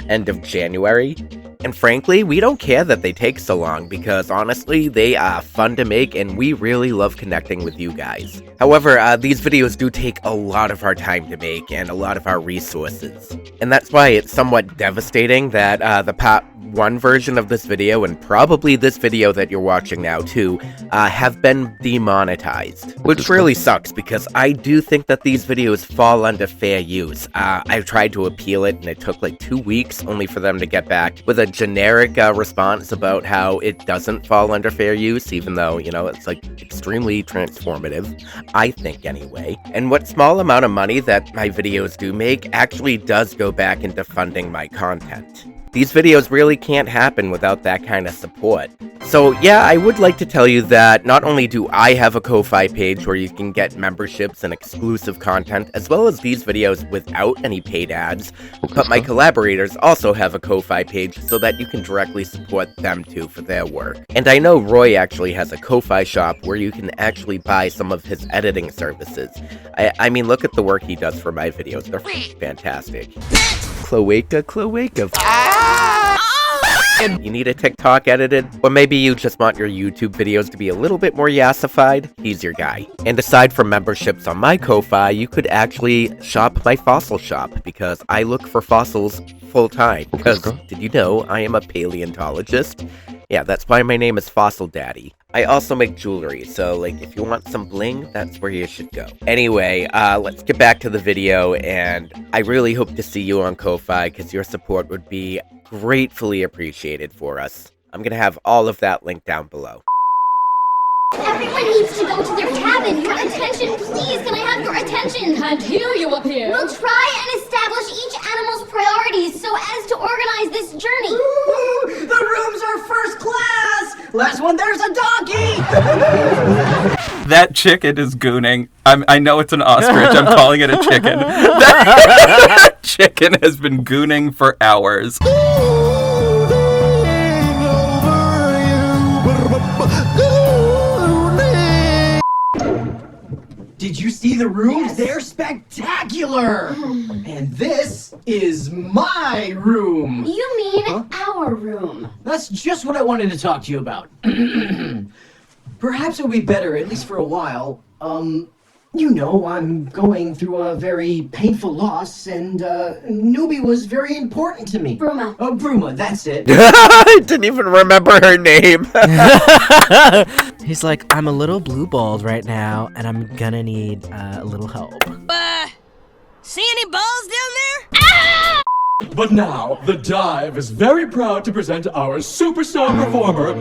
Speaker 1: end of January? And frankly, we don't care that they take so long, because honestly, they are fun to make, and we really love connecting with you guys. However, these videos do take a lot of our time to make, and a lot of our resources. And that's why it's somewhat devastating that the part 1 version of this video, and probably this video that you're watching now too, have been demonetized. Which really sucks, because I do think that these videos fall under fair use. I tried to appeal it, and it took like 2 weeks only for them to get back with a generic response about how it doesn't fall under fair use, even though, you know, it's like extremely transformative. I think anyway. And what small amount of money that my videos do make actually does go back into funding my content. These videos really can't happen without that kind of support. So yeah, I would like to tell you that not only do I have a Ko-Fi page where you can get memberships and exclusive content, as well as these videos without any paid ads, but my collaborators also have a Ko-Fi page so that you can directly support them too for their work. And I know Roy actually has a Ko-Fi shop where you can actually buy some of his editing services. I mean, look at the work he does for my videos, they're fantastic. Cloaca. And you need a TikTok edited, or maybe you just want your YouTube videos to be a little bit more yassified, he's your guy. And aside from memberships on my Ko-Fi, you could actually shop my fossil shop, because I look for fossils full time. Because, did you know, I am a paleontologist? Yeah, that's why my name is Fossil Daddy. I also make jewelry, so like if you want some bling, that's where you should go. Anyway, let's get back to the video, and I really hope to see you on Ko-Fi, because your support would be gratefully appreciated for us. I'm gonna have all of that linked down below.
Speaker 20: Everyone needs to go to their cabin. Your attention, please. Can I have your attention?
Speaker 24: Can't hear you up here.
Speaker 20: We'll try and establish each animal's priorities so as to organize this journey.
Speaker 22: Ooh, the rooms are first class. Last one, there's a donkey.
Speaker 3: That chicken is gooning. I know it's an ostrich. I'm calling it a chicken. That chicken has been gooning for hours.
Speaker 22: Did you see the rooms? Yes. They're spectacular! And this is my room!
Speaker 24: You mean our room?
Speaker 22: That's just what I wanted to talk to you about. Perhaps it would be better, at least for a while. You know, I'm going through a very painful loss, and Newbie was very important to me.
Speaker 24: Bruma.
Speaker 22: Oh, Bruma, that's it.
Speaker 1: I didn't even remember her name.
Speaker 4: He's like, I'm a little blue balled right now, and I'm gonna need a little help.
Speaker 17: See any balls down there? Ah!
Speaker 5: But now, the Dive is very proud to present our superstar performer,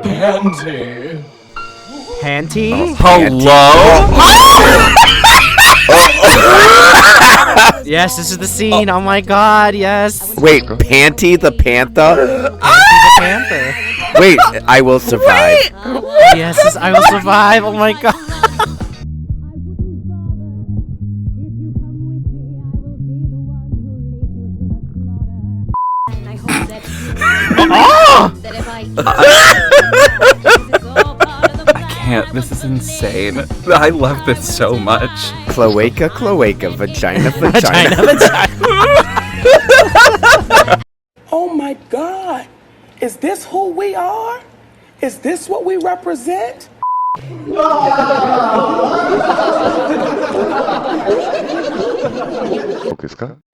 Speaker 5: Panty.
Speaker 4: Panty?
Speaker 1: Hello?
Speaker 4: Yes, this is the scene. Oh my god, yes.
Speaker 1: Wait, Panty the Panther?
Speaker 4: Panty the Panther.
Speaker 1: Wait, I will survive.
Speaker 4: Yes, I will survive. Oh my god.
Speaker 3: This is insane. I love this so much.
Speaker 1: Cloaca, vagina.
Speaker 10: Oh my God. Is this who we are? Is this what we represent?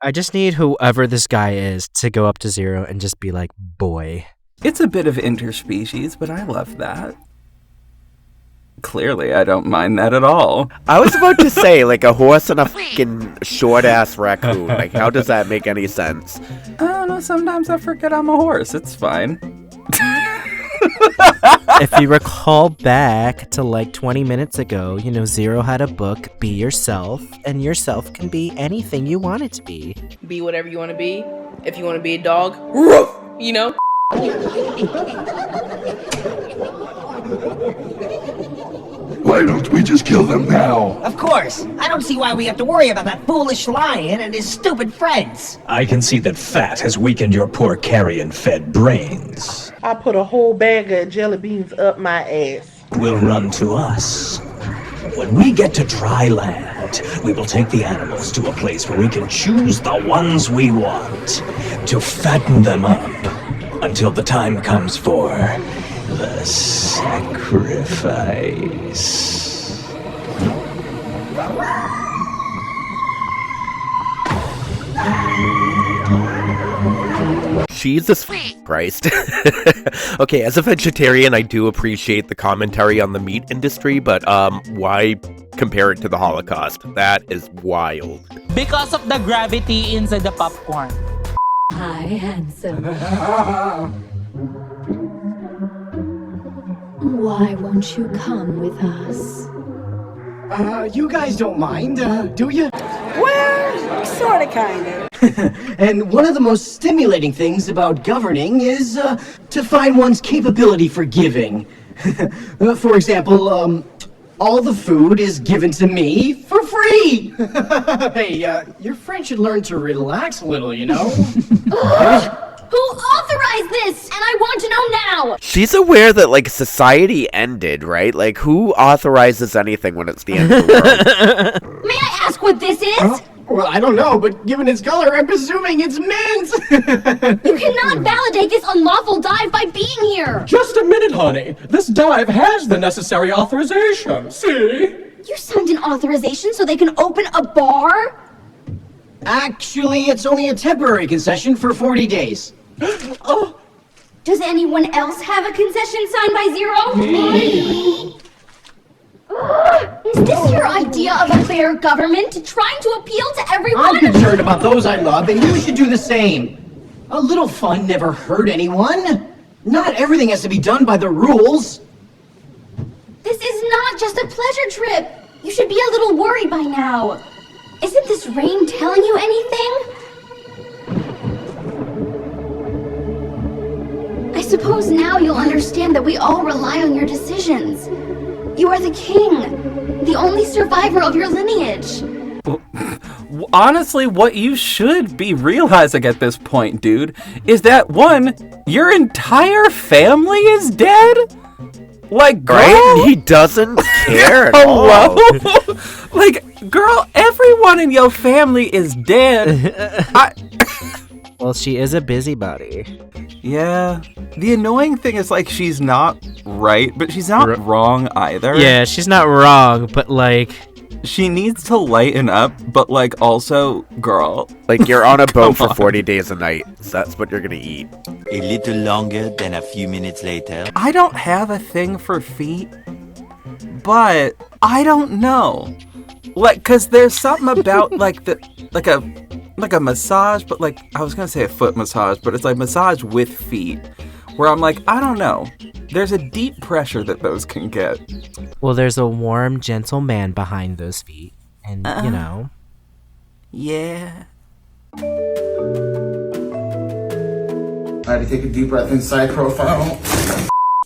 Speaker 4: I just need whoever this guy is to go up to Zero and just be like, boy.
Speaker 3: It's a bit of interspecies, but I love that. Clearly, I don't mind that at all.
Speaker 1: I was about to say, like, a horse and a fucking short-ass raccoon. Like, how does that make any sense?
Speaker 3: I don't know, sometimes I forget I'm a horse. It's fine.
Speaker 4: If you recall back to like 20 minutes ago, you know, Zero had a book, Be Yourself, and yourself can be anything you want it to be.
Speaker 13: Be whatever you want to be. If you want to be a dog, roof, you know?
Speaker 15: Why don't we just kill them now?
Speaker 22: Of course. I don't see why we have to worry about that foolish lion and his stupid friends.
Speaker 14: I can see that fat has weakened your poor carrion-fed brains.
Speaker 10: I put a whole bag of jelly beans up my ass.
Speaker 14: Will run to us. When we get to dry land, we will take the animals to a place where we can choose the ones we want, to fatten them up until the time comes for the sacrifice.
Speaker 1: Jesus Christ. Okay, as a vegetarian, I do appreciate the commentary on the meat industry, but why compare it to the Holocaust? That is wild.
Speaker 25: Because of the gravity inside the popcorn.
Speaker 12: Hi, handsome. Why won't you come with us?
Speaker 22: You guys don't mind, do you?
Speaker 10: Well, sorta, kinda.
Speaker 22: And one of the most stimulating things about governing is to find one's capability for giving. For example, all the food is given to me for free. Hey, your friend should learn to relax a little, you know?
Speaker 20: Who authorized this? And I want to know now!
Speaker 1: She's aware that, like, society ended, right? Like, who authorizes anything when it's the end of the world?
Speaker 20: May I ask what this is?
Speaker 22: Well, I don't know, but given its color, I'm presuming it's mint!
Speaker 20: You cannot validate this unlawful dive by being here!
Speaker 5: Just a minute, honey. This dive has the necessary authorization. See?
Speaker 20: You signed an authorization so they can open a bar?
Speaker 22: Actually, it's only a temporary concession for 40 days.
Speaker 20: Oh! Does anyone else have a concession signed by Zero? Me. Is this your idea of a fair government? Trying to appeal to everyone?
Speaker 22: I'm concerned about those I love, and you should do the same. A little fun never hurt anyone. Not everything has to be done by the rules.
Speaker 24: This is not just a pleasure trip. You should be a little worried by now. Isn't this rain telling you anything? I suppose now you'll understand that we all rely on your decisions. You are the king, the only survivor of your lineage.
Speaker 3: Honestly, what you should be realizing at this point, dude, is that one, your entire family is dead? Like, girl?
Speaker 1: Right? He doesn't care at all.
Speaker 3: Hello? Like, girl, everyone in your family is dead.
Speaker 4: Well, she is a busybody.
Speaker 3: Yeah. The annoying thing is, like, she's not right, but she's not wrong either.
Speaker 4: Yeah, she's not wrong, but, like...
Speaker 3: She needs to lighten up, but, like, also, girl.
Speaker 1: Like, you're on a boat for 40 days a night. So that's what you're gonna eat.
Speaker 6: A little longer than a few minutes later.
Speaker 3: I don't have a thing for feet, but I don't know. Like, cause there's something about, like, a massage, but, like, I was gonna say a foot massage, but it's like massage with feet, where I'm like, I don't know. There's a deep pressure that those can get.
Speaker 4: Well, there's a warm, gentle man behind those feet, and, you know.
Speaker 3: Yeah.
Speaker 7: I had to take a deep breath inside profile.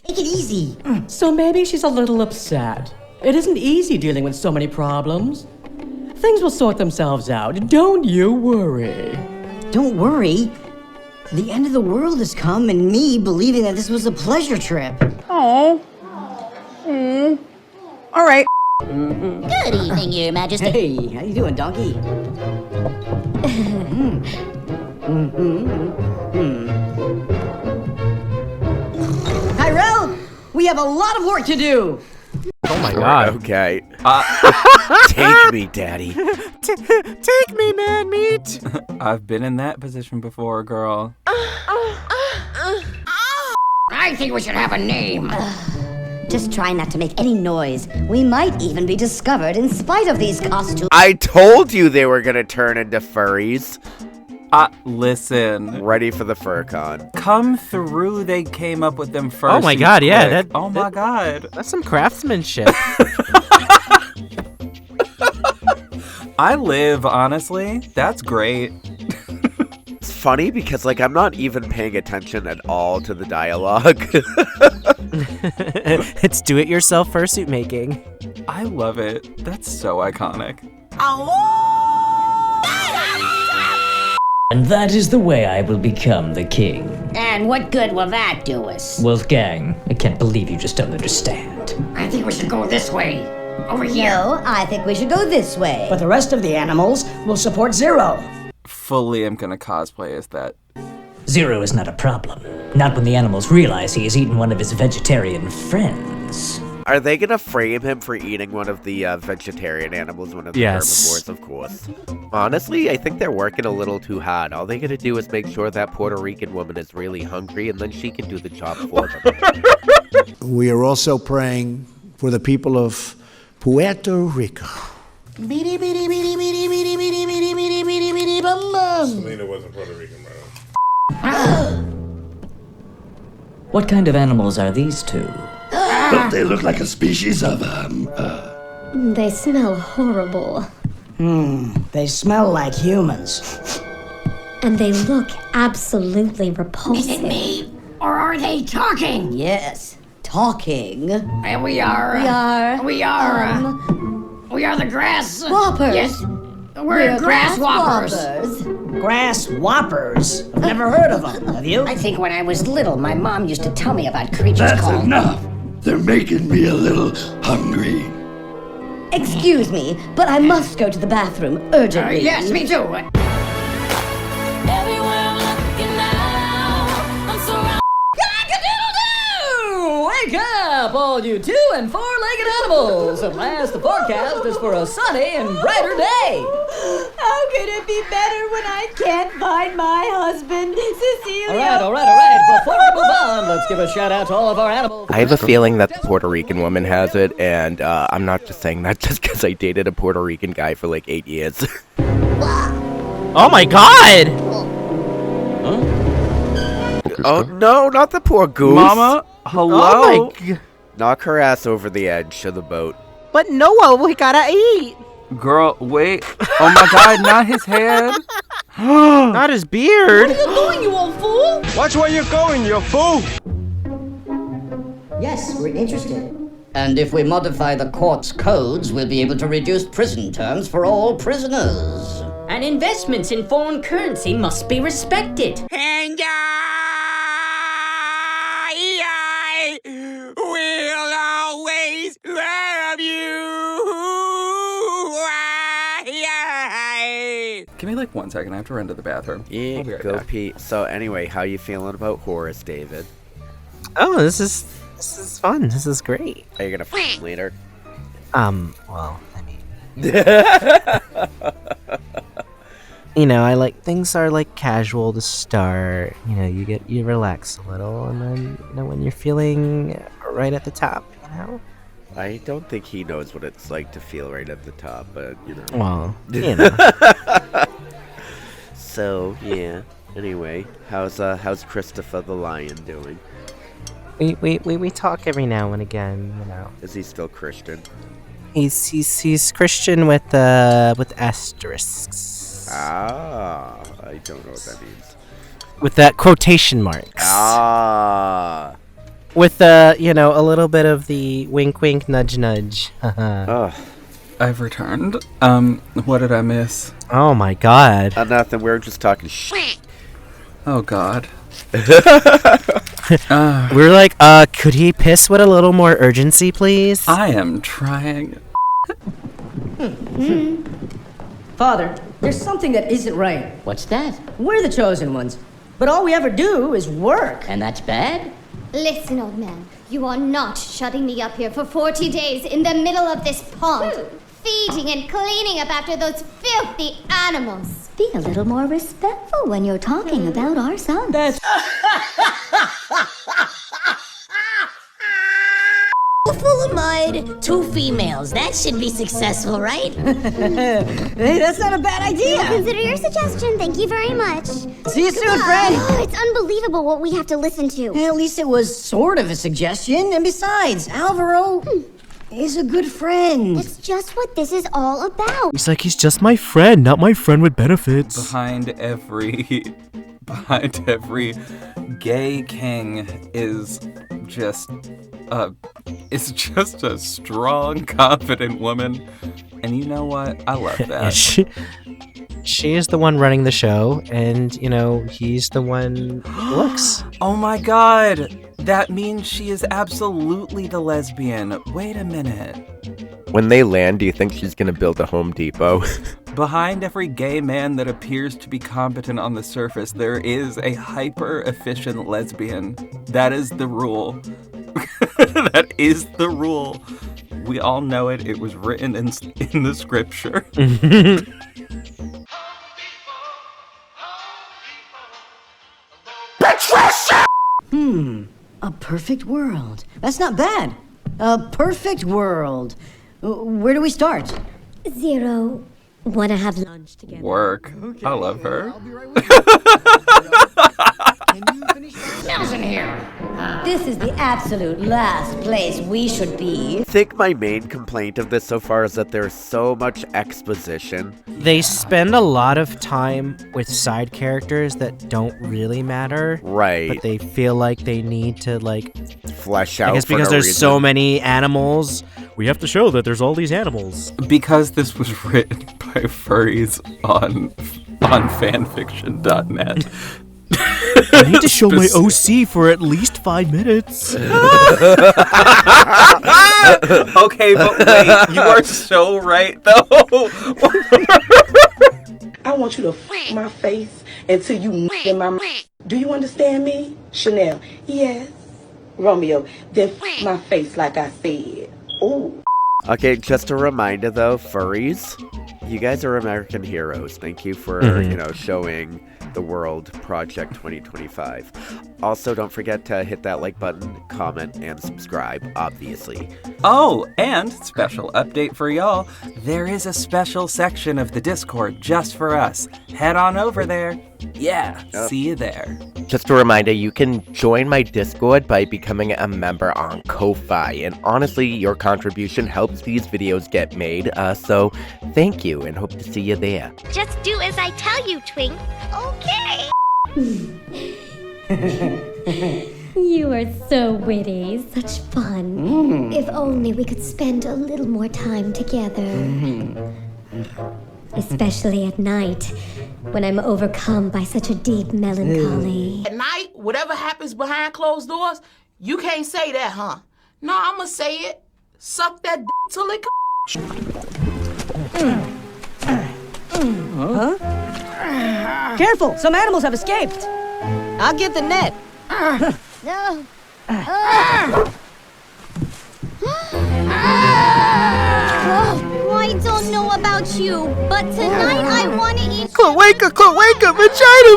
Speaker 18: Take it easy.
Speaker 12: So maybe she's a little upset. It isn't easy dealing with so many problems. Things will sort themselves out. Don't you worry.
Speaker 18: Don't worry. The end of the world has come, and me believing that this was a pleasure trip.
Speaker 17: Oh. All right.
Speaker 11: Good evening, Your Majesty.
Speaker 18: Hey, how you doing, donkey? Tyrell, we have a lot of work to do.
Speaker 4: Oh my god.
Speaker 1: Okay. Take me, daddy.
Speaker 4: Take me, man meat.
Speaker 3: I've been in that position before, girl.
Speaker 18: I think we should have a name. Just try not to make any noise. We might even be discovered in spite of these costumes.
Speaker 1: I told you they were gonna turn into furries.
Speaker 3: Listen.
Speaker 1: Ready for the fur con.
Speaker 3: Come through, they came up with them first.
Speaker 4: Oh my god, yeah.
Speaker 3: Oh my god.
Speaker 4: That's some craftsmanship.
Speaker 3: I live, honestly. That's great.
Speaker 1: It's funny because, like, I'm not even paying attention at all to the dialogue.
Speaker 4: It's do-it-yourself fursuit making.
Speaker 3: I love it. That's so iconic.
Speaker 2: And that is the way I will become the king.
Speaker 18: And what good will that do us?
Speaker 2: Wolfgang, I can't believe you just don't understand.
Speaker 18: I think we should go this way. Over here. No, I think we should go this way.
Speaker 12: But the rest of the animals will support Zero.
Speaker 3: Fully am gonna cosplay as that.
Speaker 2: Zero is not a problem. Not when the animals realize he has eaten one of his vegetarian friends.
Speaker 1: Are they gonna frame him for eating one of the vegetarian animals, one of the herbivores, of course? Honestly, I think they're working a little too hard. All they gotta do is make sure that Puerto Rican woman is really hungry, and then she can do the job for them.
Speaker 16: We are also praying for the people of Puerto Rico.
Speaker 10: Beady, beady, beady, beady, beady, beady, beady, beady, beady, beady, bum bum.
Speaker 15: Selena wasn't Puerto Rican, bro.
Speaker 2: What kind of animals are these two?
Speaker 6: Don't they look like a species of,
Speaker 20: They smell horrible.
Speaker 12: They smell like humans.
Speaker 20: And they look absolutely repulsive.
Speaker 18: Is it me? Or are they talking? Yes, talking. And we are the grass...
Speaker 12: Whoppers.
Speaker 18: Yes, we're grass whoppers.
Speaker 12: Grass whoppers? I've never heard of them. Have you?
Speaker 18: I think when I was little, my mom used to tell me about creatures
Speaker 6: That's
Speaker 18: called...
Speaker 6: enough. They're making me a little hungry.
Speaker 18: Excuse me, but I must go to the bathroom urgently.
Speaker 12: Yes, me too. Wake up, all you 2- and 4-legged animals! At last, the forecast is for a sunny and brighter day.
Speaker 19: How could it be better when I can't find my husband, Cecilia?
Speaker 12: All right. Before we move on, let's give a shout out to all of our animals.
Speaker 1: I have a feeling that the Puerto Rican woman has it, and I'm not just saying that just because I dated a Puerto Rican guy for like 8 years.
Speaker 4: Oh my god!
Speaker 1: Oh no, not the poor goose.
Speaker 3: Mama, hello?
Speaker 1: Oh my Knock her ass over the edge of the boat.
Speaker 4: But Noah, we gotta eat.
Speaker 3: Girl, wait. Oh my god, not his head.
Speaker 4: Not his beard.
Speaker 19: What are you doing, you old fool?
Speaker 8: Watch where you're going, you fool!
Speaker 18: Yes, we're interested. And if we modify the court's codes, we'll be able to reduce prison terms for all prisoners.
Speaker 12: And investments in foreign currency must be respected.
Speaker 8: And I will always love you.
Speaker 3: Give me like 1 second. I have to run to the bathroom.
Speaker 1: Yeah,
Speaker 3: I'll be right
Speaker 1: go
Speaker 3: back.
Speaker 1: pee. So anyway, how you feeling about Horace, David?
Speaker 4: Oh, this is fun. This is great.
Speaker 1: Are you gonna f him later?
Speaker 4: Well, I mean, you know, I like things are like casual to start. You know, you relax a little, and then when you're feeling right at the top,
Speaker 1: I don't think he knows what it's like to feel right at the top, but
Speaker 4: Well, you know.
Speaker 1: So yeah. Anyway, how's Christopher the lion doing?
Speaker 4: We talk every now and again,
Speaker 1: Is he still Christian?
Speaker 4: He's Christian with asterisks.
Speaker 1: Ah, I don't know what that means.
Speaker 4: With that quotation marks.
Speaker 1: Ah.
Speaker 4: With a little bit of the wink wink nudge nudge.
Speaker 3: I've returned. What did I miss?
Speaker 4: Oh my god.
Speaker 1: Nothing, we're just talking shit.
Speaker 3: Oh god.
Speaker 4: We're like, could he piss with a little more urgency, please?
Speaker 3: I am trying.
Speaker 18: Father, there's something that isn't right.
Speaker 12: What's that?
Speaker 18: We're the chosen ones, but all we ever do is work.
Speaker 12: And that's bad?
Speaker 20: Listen, old man, you are not shutting me up here for 40 days in the middle of this pond, feeding and cleaning up after those filthy animals.
Speaker 9: Be a little more respectful when you're talking about our sons.
Speaker 18: That's
Speaker 11: Full of mud, 2 females. That should be successful, right?
Speaker 18: Hey, that's not a bad idea.
Speaker 20: We'll consider your suggestion. Thank you very much.
Speaker 18: See you soon, friend.
Speaker 20: Oh, it's unbelievable what we have to listen to.
Speaker 18: At least it was sort of a suggestion. And besides, Alvaro is a good friend.
Speaker 20: It's just what this is all about.
Speaker 4: He's like, he's just my friend, not my friend with benefits.
Speaker 3: Behind every gay king is just a strong, confident woman. And you know what? I love that.
Speaker 4: She is the one running the show, and he's the one who looks.
Speaker 3: Oh my god! That means she is absolutely the lesbian. Wait a minute.
Speaker 1: When they land, do you think she's gonna build a Home Depot?
Speaker 3: Behind every gay man that appears to be competent on the surface, there is a hyper-efficient lesbian. That is the rule. That is the rule. We all know it. It was written in the scripture.
Speaker 18: Patricia! A perfect world. That's not bad. A perfect world. Where do we start?
Speaker 20: 0. Wanna have lunch together?
Speaker 3: Work. I love her.
Speaker 12: Smells in here.
Speaker 18: This is the absolute last place we should be.
Speaker 1: I think my main complaint of this so far is that there's so much exposition.
Speaker 4: They spend a lot of time with side characters that don't really matter.
Speaker 1: Right.
Speaker 4: But they feel like they need to,
Speaker 1: flesh out.
Speaker 4: I guess because there's so many animals, we have to show that there's all these animals.
Speaker 3: Because this was written by furries on fanfiction.net.
Speaker 4: I need to show my OC for at least 5 minutes.
Speaker 3: Okay, but wait, you are so right, though.
Speaker 10: I want you to f my face until you in my mouth. Do you understand me? Chanel, yes. Romeo, then f my face like I said. Ooh.
Speaker 1: Okay, just a reminder though, furries, you guys are American heroes. Thank you for, showing the world Project 2025. Also, don't forget to hit that like button, comment, and subscribe, obviously.
Speaker 3: Oh, and special update for y'all. There is a special section of the Discord just for us. Head on over there. Yeah, see you there.
Speaker 1: Just a reminder, you can join my Discord by becoming a member on Ko-Fi, and honestly, your contribution helps these videos get made, so thank you, and hope to see you there.
Speaker 20: Just do as I tell you, Twink. Okay.
Speaker 9: You are so witty, such fun. If only we could spend a little more time together. Especially at night, when I'm overcome by such a deep melancholy.
Speaker 10: At night, whatever happens behind closed doors, you can't say that, huh? No, I'ma say it. Suck that till it
Speaker 13: Huh? Careful, some animals have escaped. I'll get the net.
Speaker 9: No.
Speaker 20: I don't know about you, but tonight I want to eat.
Speaker 4: Cloaca, vagina.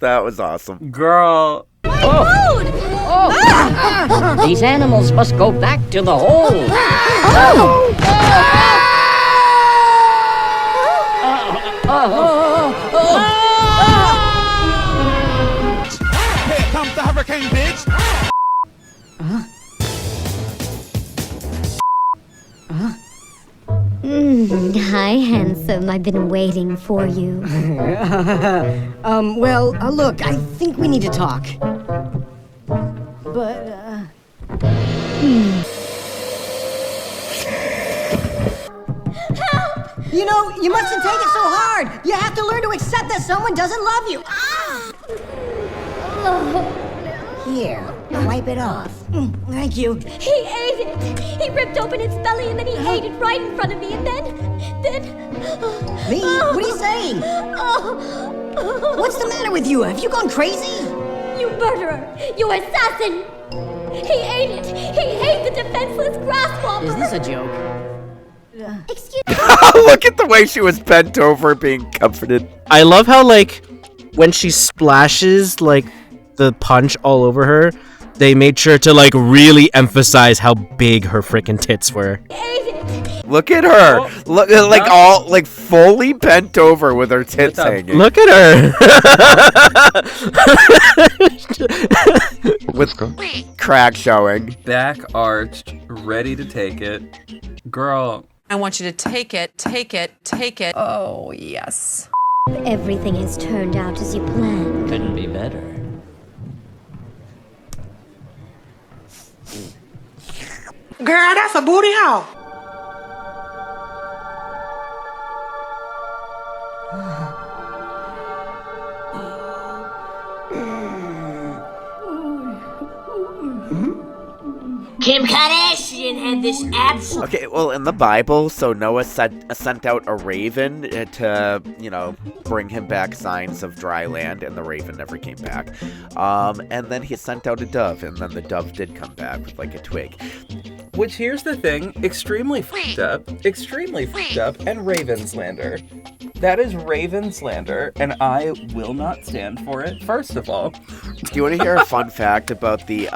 Speaker 1: That was awesome.
Speaker 3: Girl.
Speaker 2: Food! These animals must go back to the hole.
Speaker 8: Here comes the hurricane, bitch!
Speaker 9: Hi, handsome. I've been waiting for you.
Speaker 13: Look, I think we need to talk. But,
Speaker 18: Help! You know, you mustn't take it so hard. You have to learn to accept that someone doesn't love you. Here, wipe it off. Thank you.
Speaker 20: He ate it. He ripped open its belly and then he ate it right in front of me and then...
Speaker 18: Me? What are you saying? What's the matter with you? Have you gone crazy?
Speaker 20: You murderer! You assassin! He ate it! He ate the defenseless grasshopper!
Speaker 13: is this a joke?
Speaker 20: Excuse
Speaker 1: Look at the way she was bent over being comforted.
Speaker 4: I love how, like, when she splashes, like, the punch all over her, they made sure to, like, really emphasize how big her freaking tits were.
Speaker 1: Look at her. Look, like, all, like, fully bent over with her tits hanging.
Speaker 4: Look at her.
Speaker 1: With crack showing.
Speaker 3: Back arched, ready to take it. Girl.
Speaker 14: I want you to take it, take it, take it.
Speaker 19: Oh, yes.
Speaker 9: Everything has turned out as you planned.
Speaker 2: Couldn't be better.
Speaker 10: Girl, that's a booty hole.
Speaker 11: Kim Kardashian had this absolute...
Speaker 1: Okay, well, in the Bible, so Noah sent out a raven to, you know, bring him back signs of dry land, and the raven never came back. And then he sent out a dove, and then the dove did come back with, like, a twig.
Speaker 3: Which, here's the thing, extremely fucked up, and raven slander. That is raven slander, and I will not stand for it, first of all.
Speaker 1: Do you want to hear a fun fact about the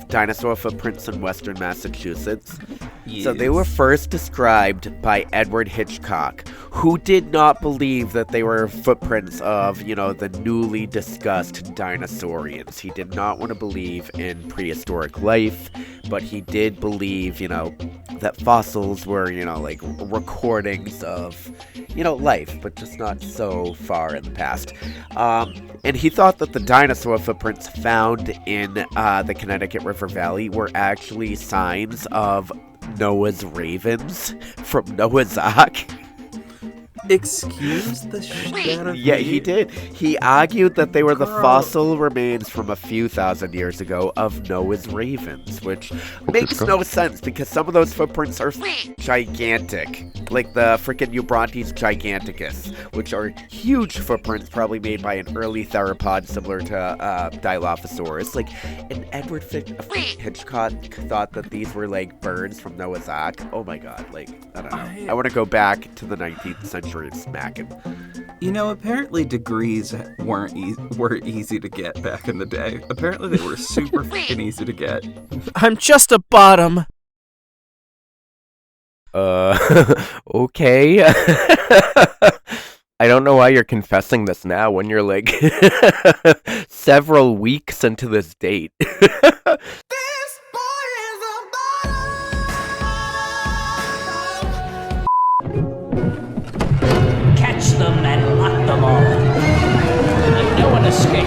Speaker 1: dinosaur footprints in western Massachusetts?
Speaker 3: Yes.
Speaker 1: So they were first described by Edward Hitchcock, who did not believe that they were footprints of, you know, the newly discussed dinosaurians. He did not want to believe in prehistoric life, but he did believe, you know, that fossils were, you know, like recordings of, you know, life, but just not so far in the past. And he thought that the dinosaur footprints found in the Connecticut River Valley were actually signs of Noah's ravens from Noah's Ark.
Speaker 3: Excuse the shit out of
Speaker 1: Yeah,
Speaker 3: me?
Speaker 1: he did. He argued that they were the fossil remains from a few thousand years ago of Noah's ravens, which makes no sense because some of those footprints are gigantic. like the freaking Eubrontes giganticus, which are huge footprints probably made by an early theropod similar to Dilophosaurus. Like, and Edward Hitchcock thought that these were like birds from Noah's Ark. Oh my god, like, I don't know. I want to go back to the 19th century and smack him.
Speaker 3: You know, apparently degrees were easy to get back in the day. Apparently they were super freaking easy to get.
Speaker 4: I'm just a bottom.
Speaker 1: Okay. I don't know why you're confessing this now when you're like several weeks into this date.
Speaker 2: Catch them and lock them all. Let no one escape.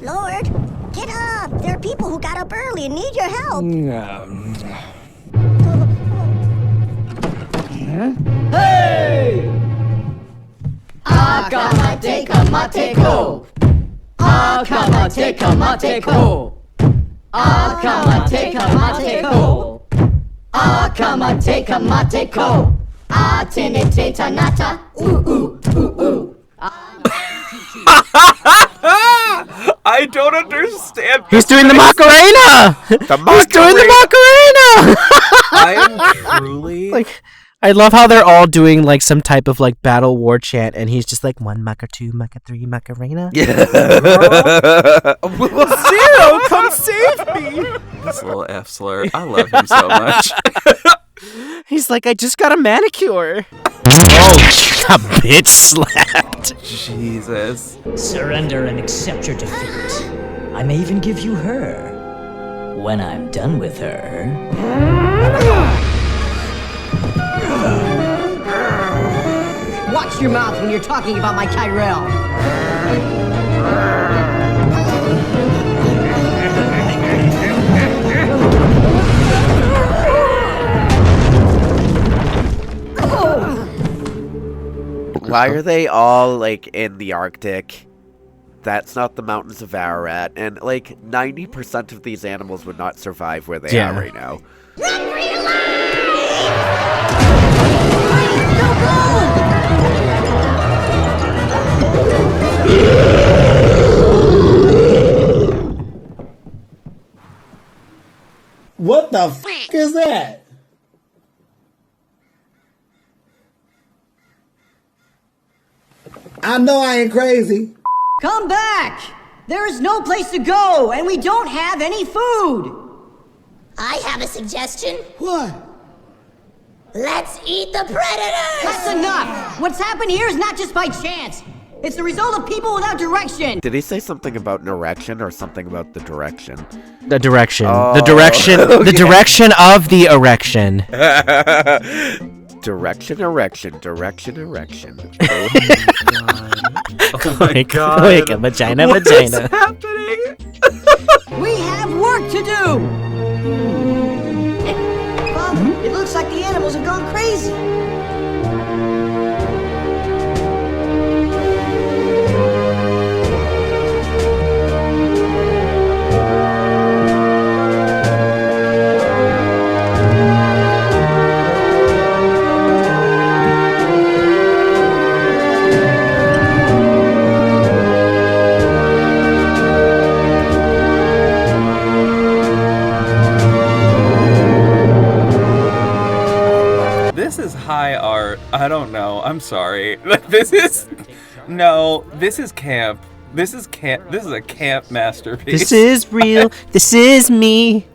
Speaker 18: Lord, get up! There are people who got up early and need your help.
Speaker 12: Hey! Akamate kamate ko. Akamate kamate ko. Akamate kamate ko. Akamate kamate ko. Atenete tanata. Ooh.
Speaker 3: I don't understand.
Speaker 4: He's doing the Macarena! He's doing the Macarena!
Speaker 3: I am truly...
Speaker 4: Like, I love how they're all doing like some type of like battle war chant, and he's just like 1 Maca, 2 Maca, 3 Macarena.
Speaker 1: Yeah.
Speaker 4: Zero, come save me!
Speaker 3: This little F slur. I love him so much.
Speaker 4: He's like, I just got a manicure. Oh, a bitch slapped.
Speaker 3: Jesus.
Speaker 2: Surrender and accept your defeat. I may even give you her. When I'm done with her.
Speaker 13: Watch your mouth when you're talking about my Tyrell.
Speaker 1: Why are they all like in the Arctic? That's not the mountains of Ararat, and like 90% of these animals would not survive where they are right now.
Speaker 18: Run for your life!
Speaker 7: What the f*** is that? I know I ain't crazy.
Speaker 13: Come back! There is no place to go, and we don't have any food!
Speaker 17: I have a suggestion.
Speaker 7: What?
Speaker 17: Let's eat the predators!
Speaker 13: That's enough! What's happened here is not just by chance. It's the result of people without direction.
Speaker 1: Did he say something about an erection or something about the direction?
Speaker 4: The direction.
Speaker 1: Oh,
Speaker 4: the direction.
Speaker 1: okay.
Speaker 4: The direction of the erection.
Speaker 1: Direction, erection, direction, erection.
Speaker 3: Oh my god.
Speaker 4: Wake up, vagina,
Speaker 3: What
Speaker 4: vagina.
Speaker 3: is happening?
Speaker 13: We have work to do! Father, it looks like the animals have gone crazy.
Speaker 3: This is high art. I don't know. I'm sorry. This is camp. This is camp. This is a camp masterpiece.
Speaker 4: This is real. This is me.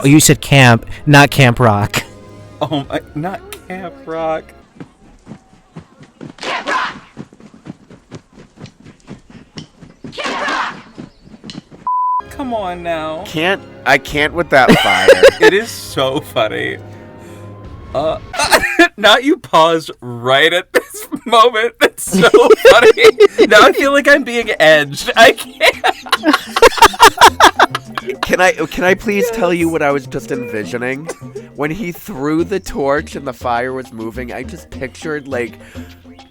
Speaker 4: You said camp, not Camp Rock.
Speaker 3: Oh my, not Camp Rock.
Speaker 17: Camp Rock! Camp Rock!
Speaker 3: Come on now.
Speaker 1: I can't with that fire.
Speaker 3: It is so funny. Not you paused right at this moment that's so funny. Now I feel like I'm being edged. I can't.
Speaker 1: Can I please tell you what I was just envisioning? When he threw the torch and the fire was moving, I just pictured like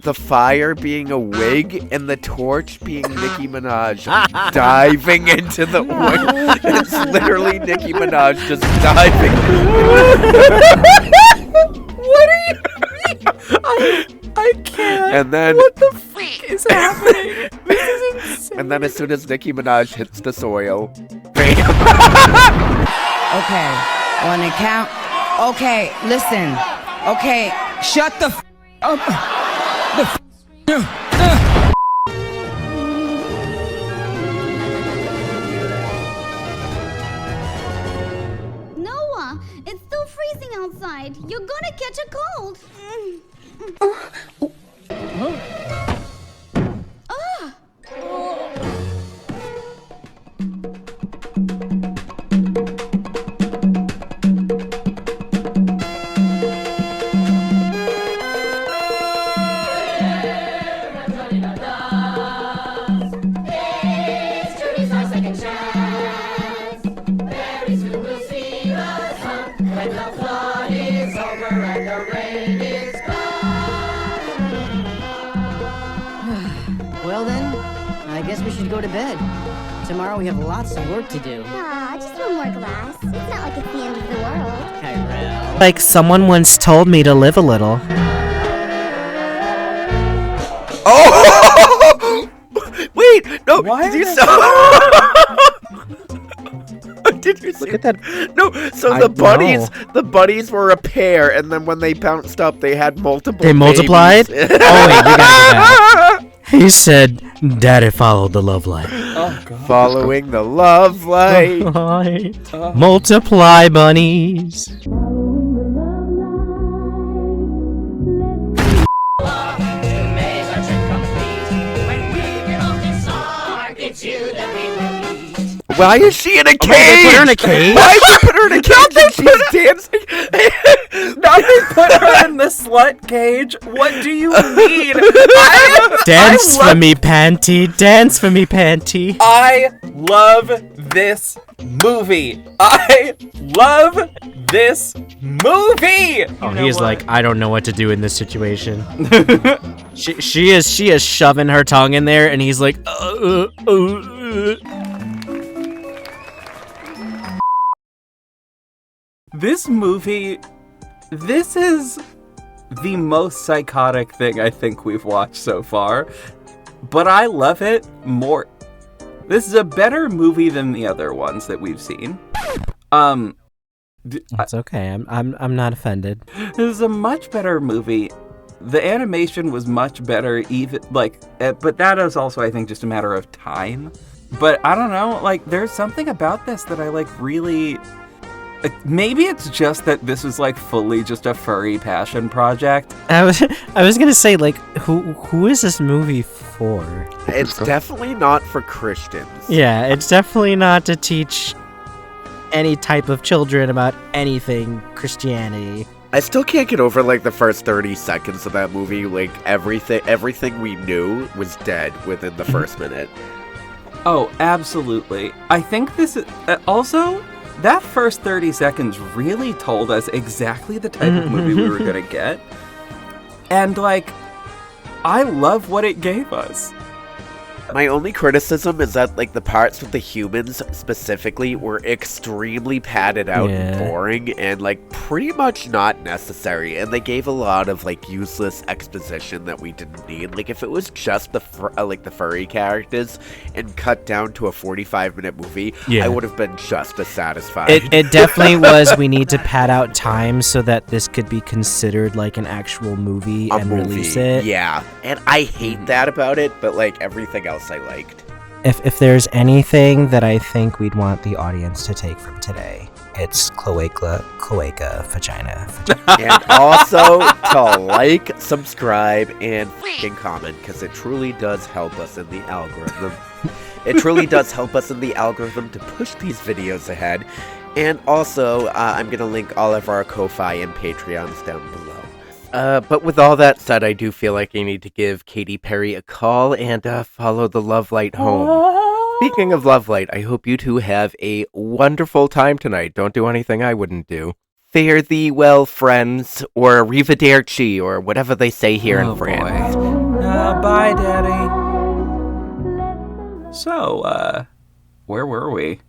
Speaker 1: the fire being a wig and the torch being Nicki Minaj diving into the oil. It's literally Nicki Minaj just diving.
Speaker 3: What are you? I can't.
Speaker 1: And then
Speaker 3: what the fuck is happening? This is insane.
Speaker 1: And then as soon as Nicki Minaj hits the soil,
Speaker 5: Okay, on the count. Okay, listen. Okay, shut the up.
Speaker 20: Noah, it's still freezing outside. You're gonna catch a cold.
Speaker 13: Well then, I guess we should go to bed. Tomorrow we have lots of work to do.
Speaker 20: Aw, just one more glass. It's not like it's the end of the world.
Speaker 13: Tyrell.
Speaker 4: Like someone once told me to live a little.
Speaker 1: oh! Wait, no, did you Did you see?
Speaker 4: Look at that.
Speaker 1: No, so the bunnies were a pair, and then when they bounced up, they had multiple.
Speaker 4: They multiplied?
Speaker 1: babies.
Speaker 4: Oh wait, you gotta get that. He said, "Daddy followed the love light."
Speaker 3: Oh, God.
Speaker 1: Following the love light.
Speaker 4: Multiply bunnies.
Speaker 1: Why is she in a cage?
Speaker 4: They put her in a cage?
Speaker 1: Why they put her in a cage and she's dancing?
Speaker 3: Now they put her in the slut cage. What do you mean?
Speaker 4: Dance for me, panty. Dance for me, panty.
Speaker 3: I love this movie. I love this movie.
Speaker 4: Oh, he's like, I don't know what to do in this situation. she is shoving her tongue in there, and he's like,
Speaker 3: This movie, this is the most psychotic thing I think we've watched so far, but I love it more. This is a better movie than the other ones that we've seen.
Speaker 4: It's okay. I'm not offended.
Speaker 3: This is a much better movie. The animation was much better, even but that is also, I think, just a matter of time. But I don't know, there's something about this that I really. Maybe it's just that this is fully just a furry passion project.
Speaker 4: I was gonna say who is this movie for?
Speaker 1: It's definitely not for Christians.
Speaker 4: Yeah, it's definitely not to teach any type of children about anything Christianity.
Speaker 1: I still can't get over the first 30 seconds of that movie. Everything we knew was dead within the first minute.
Speaker 3: Oh, absolutely. I think this is also. That first 30 seconds really told us exactly the type of movie we were going to get. And, I love what it gave us.
Speaker 1: My only criticism is that, the parts with the humans specifically were extremely padded out and boring and, pretty much not necessary. And they gave a lot of, useless exposition that we didn't need. If it was just the furry characters and cut down to a 45-minute movie, I would have been just as satisfied.
Speaker 4: It definitely was. We need to pad out time so that this could be considered, an actual movie and release it.
Speaker 1: Yeah. And I hate that about it, but, everything else I liked.
Speaker 4: If there's anything that I think we'd want the audience to take from today, it's cloaca, vagina.
Speaker 1: And also to subscribe, and comment, because it truly does help us in the algorithm. It truly does help us in the algorithm to push these videos ahead. And also, I'm going to link all of our Ko-Fi and Patreons down below. But with all that said, I do feel like I need to give Katy Perry a call and follow the love light home. Speaking of love light, I hope you two have a wonderful time tonight. Don't do anything I wouldn't do. Fare thee well, friends, or arrivederci, or whatever they say here in France.
Speaker 3: Bye, Daddy. So, where were we?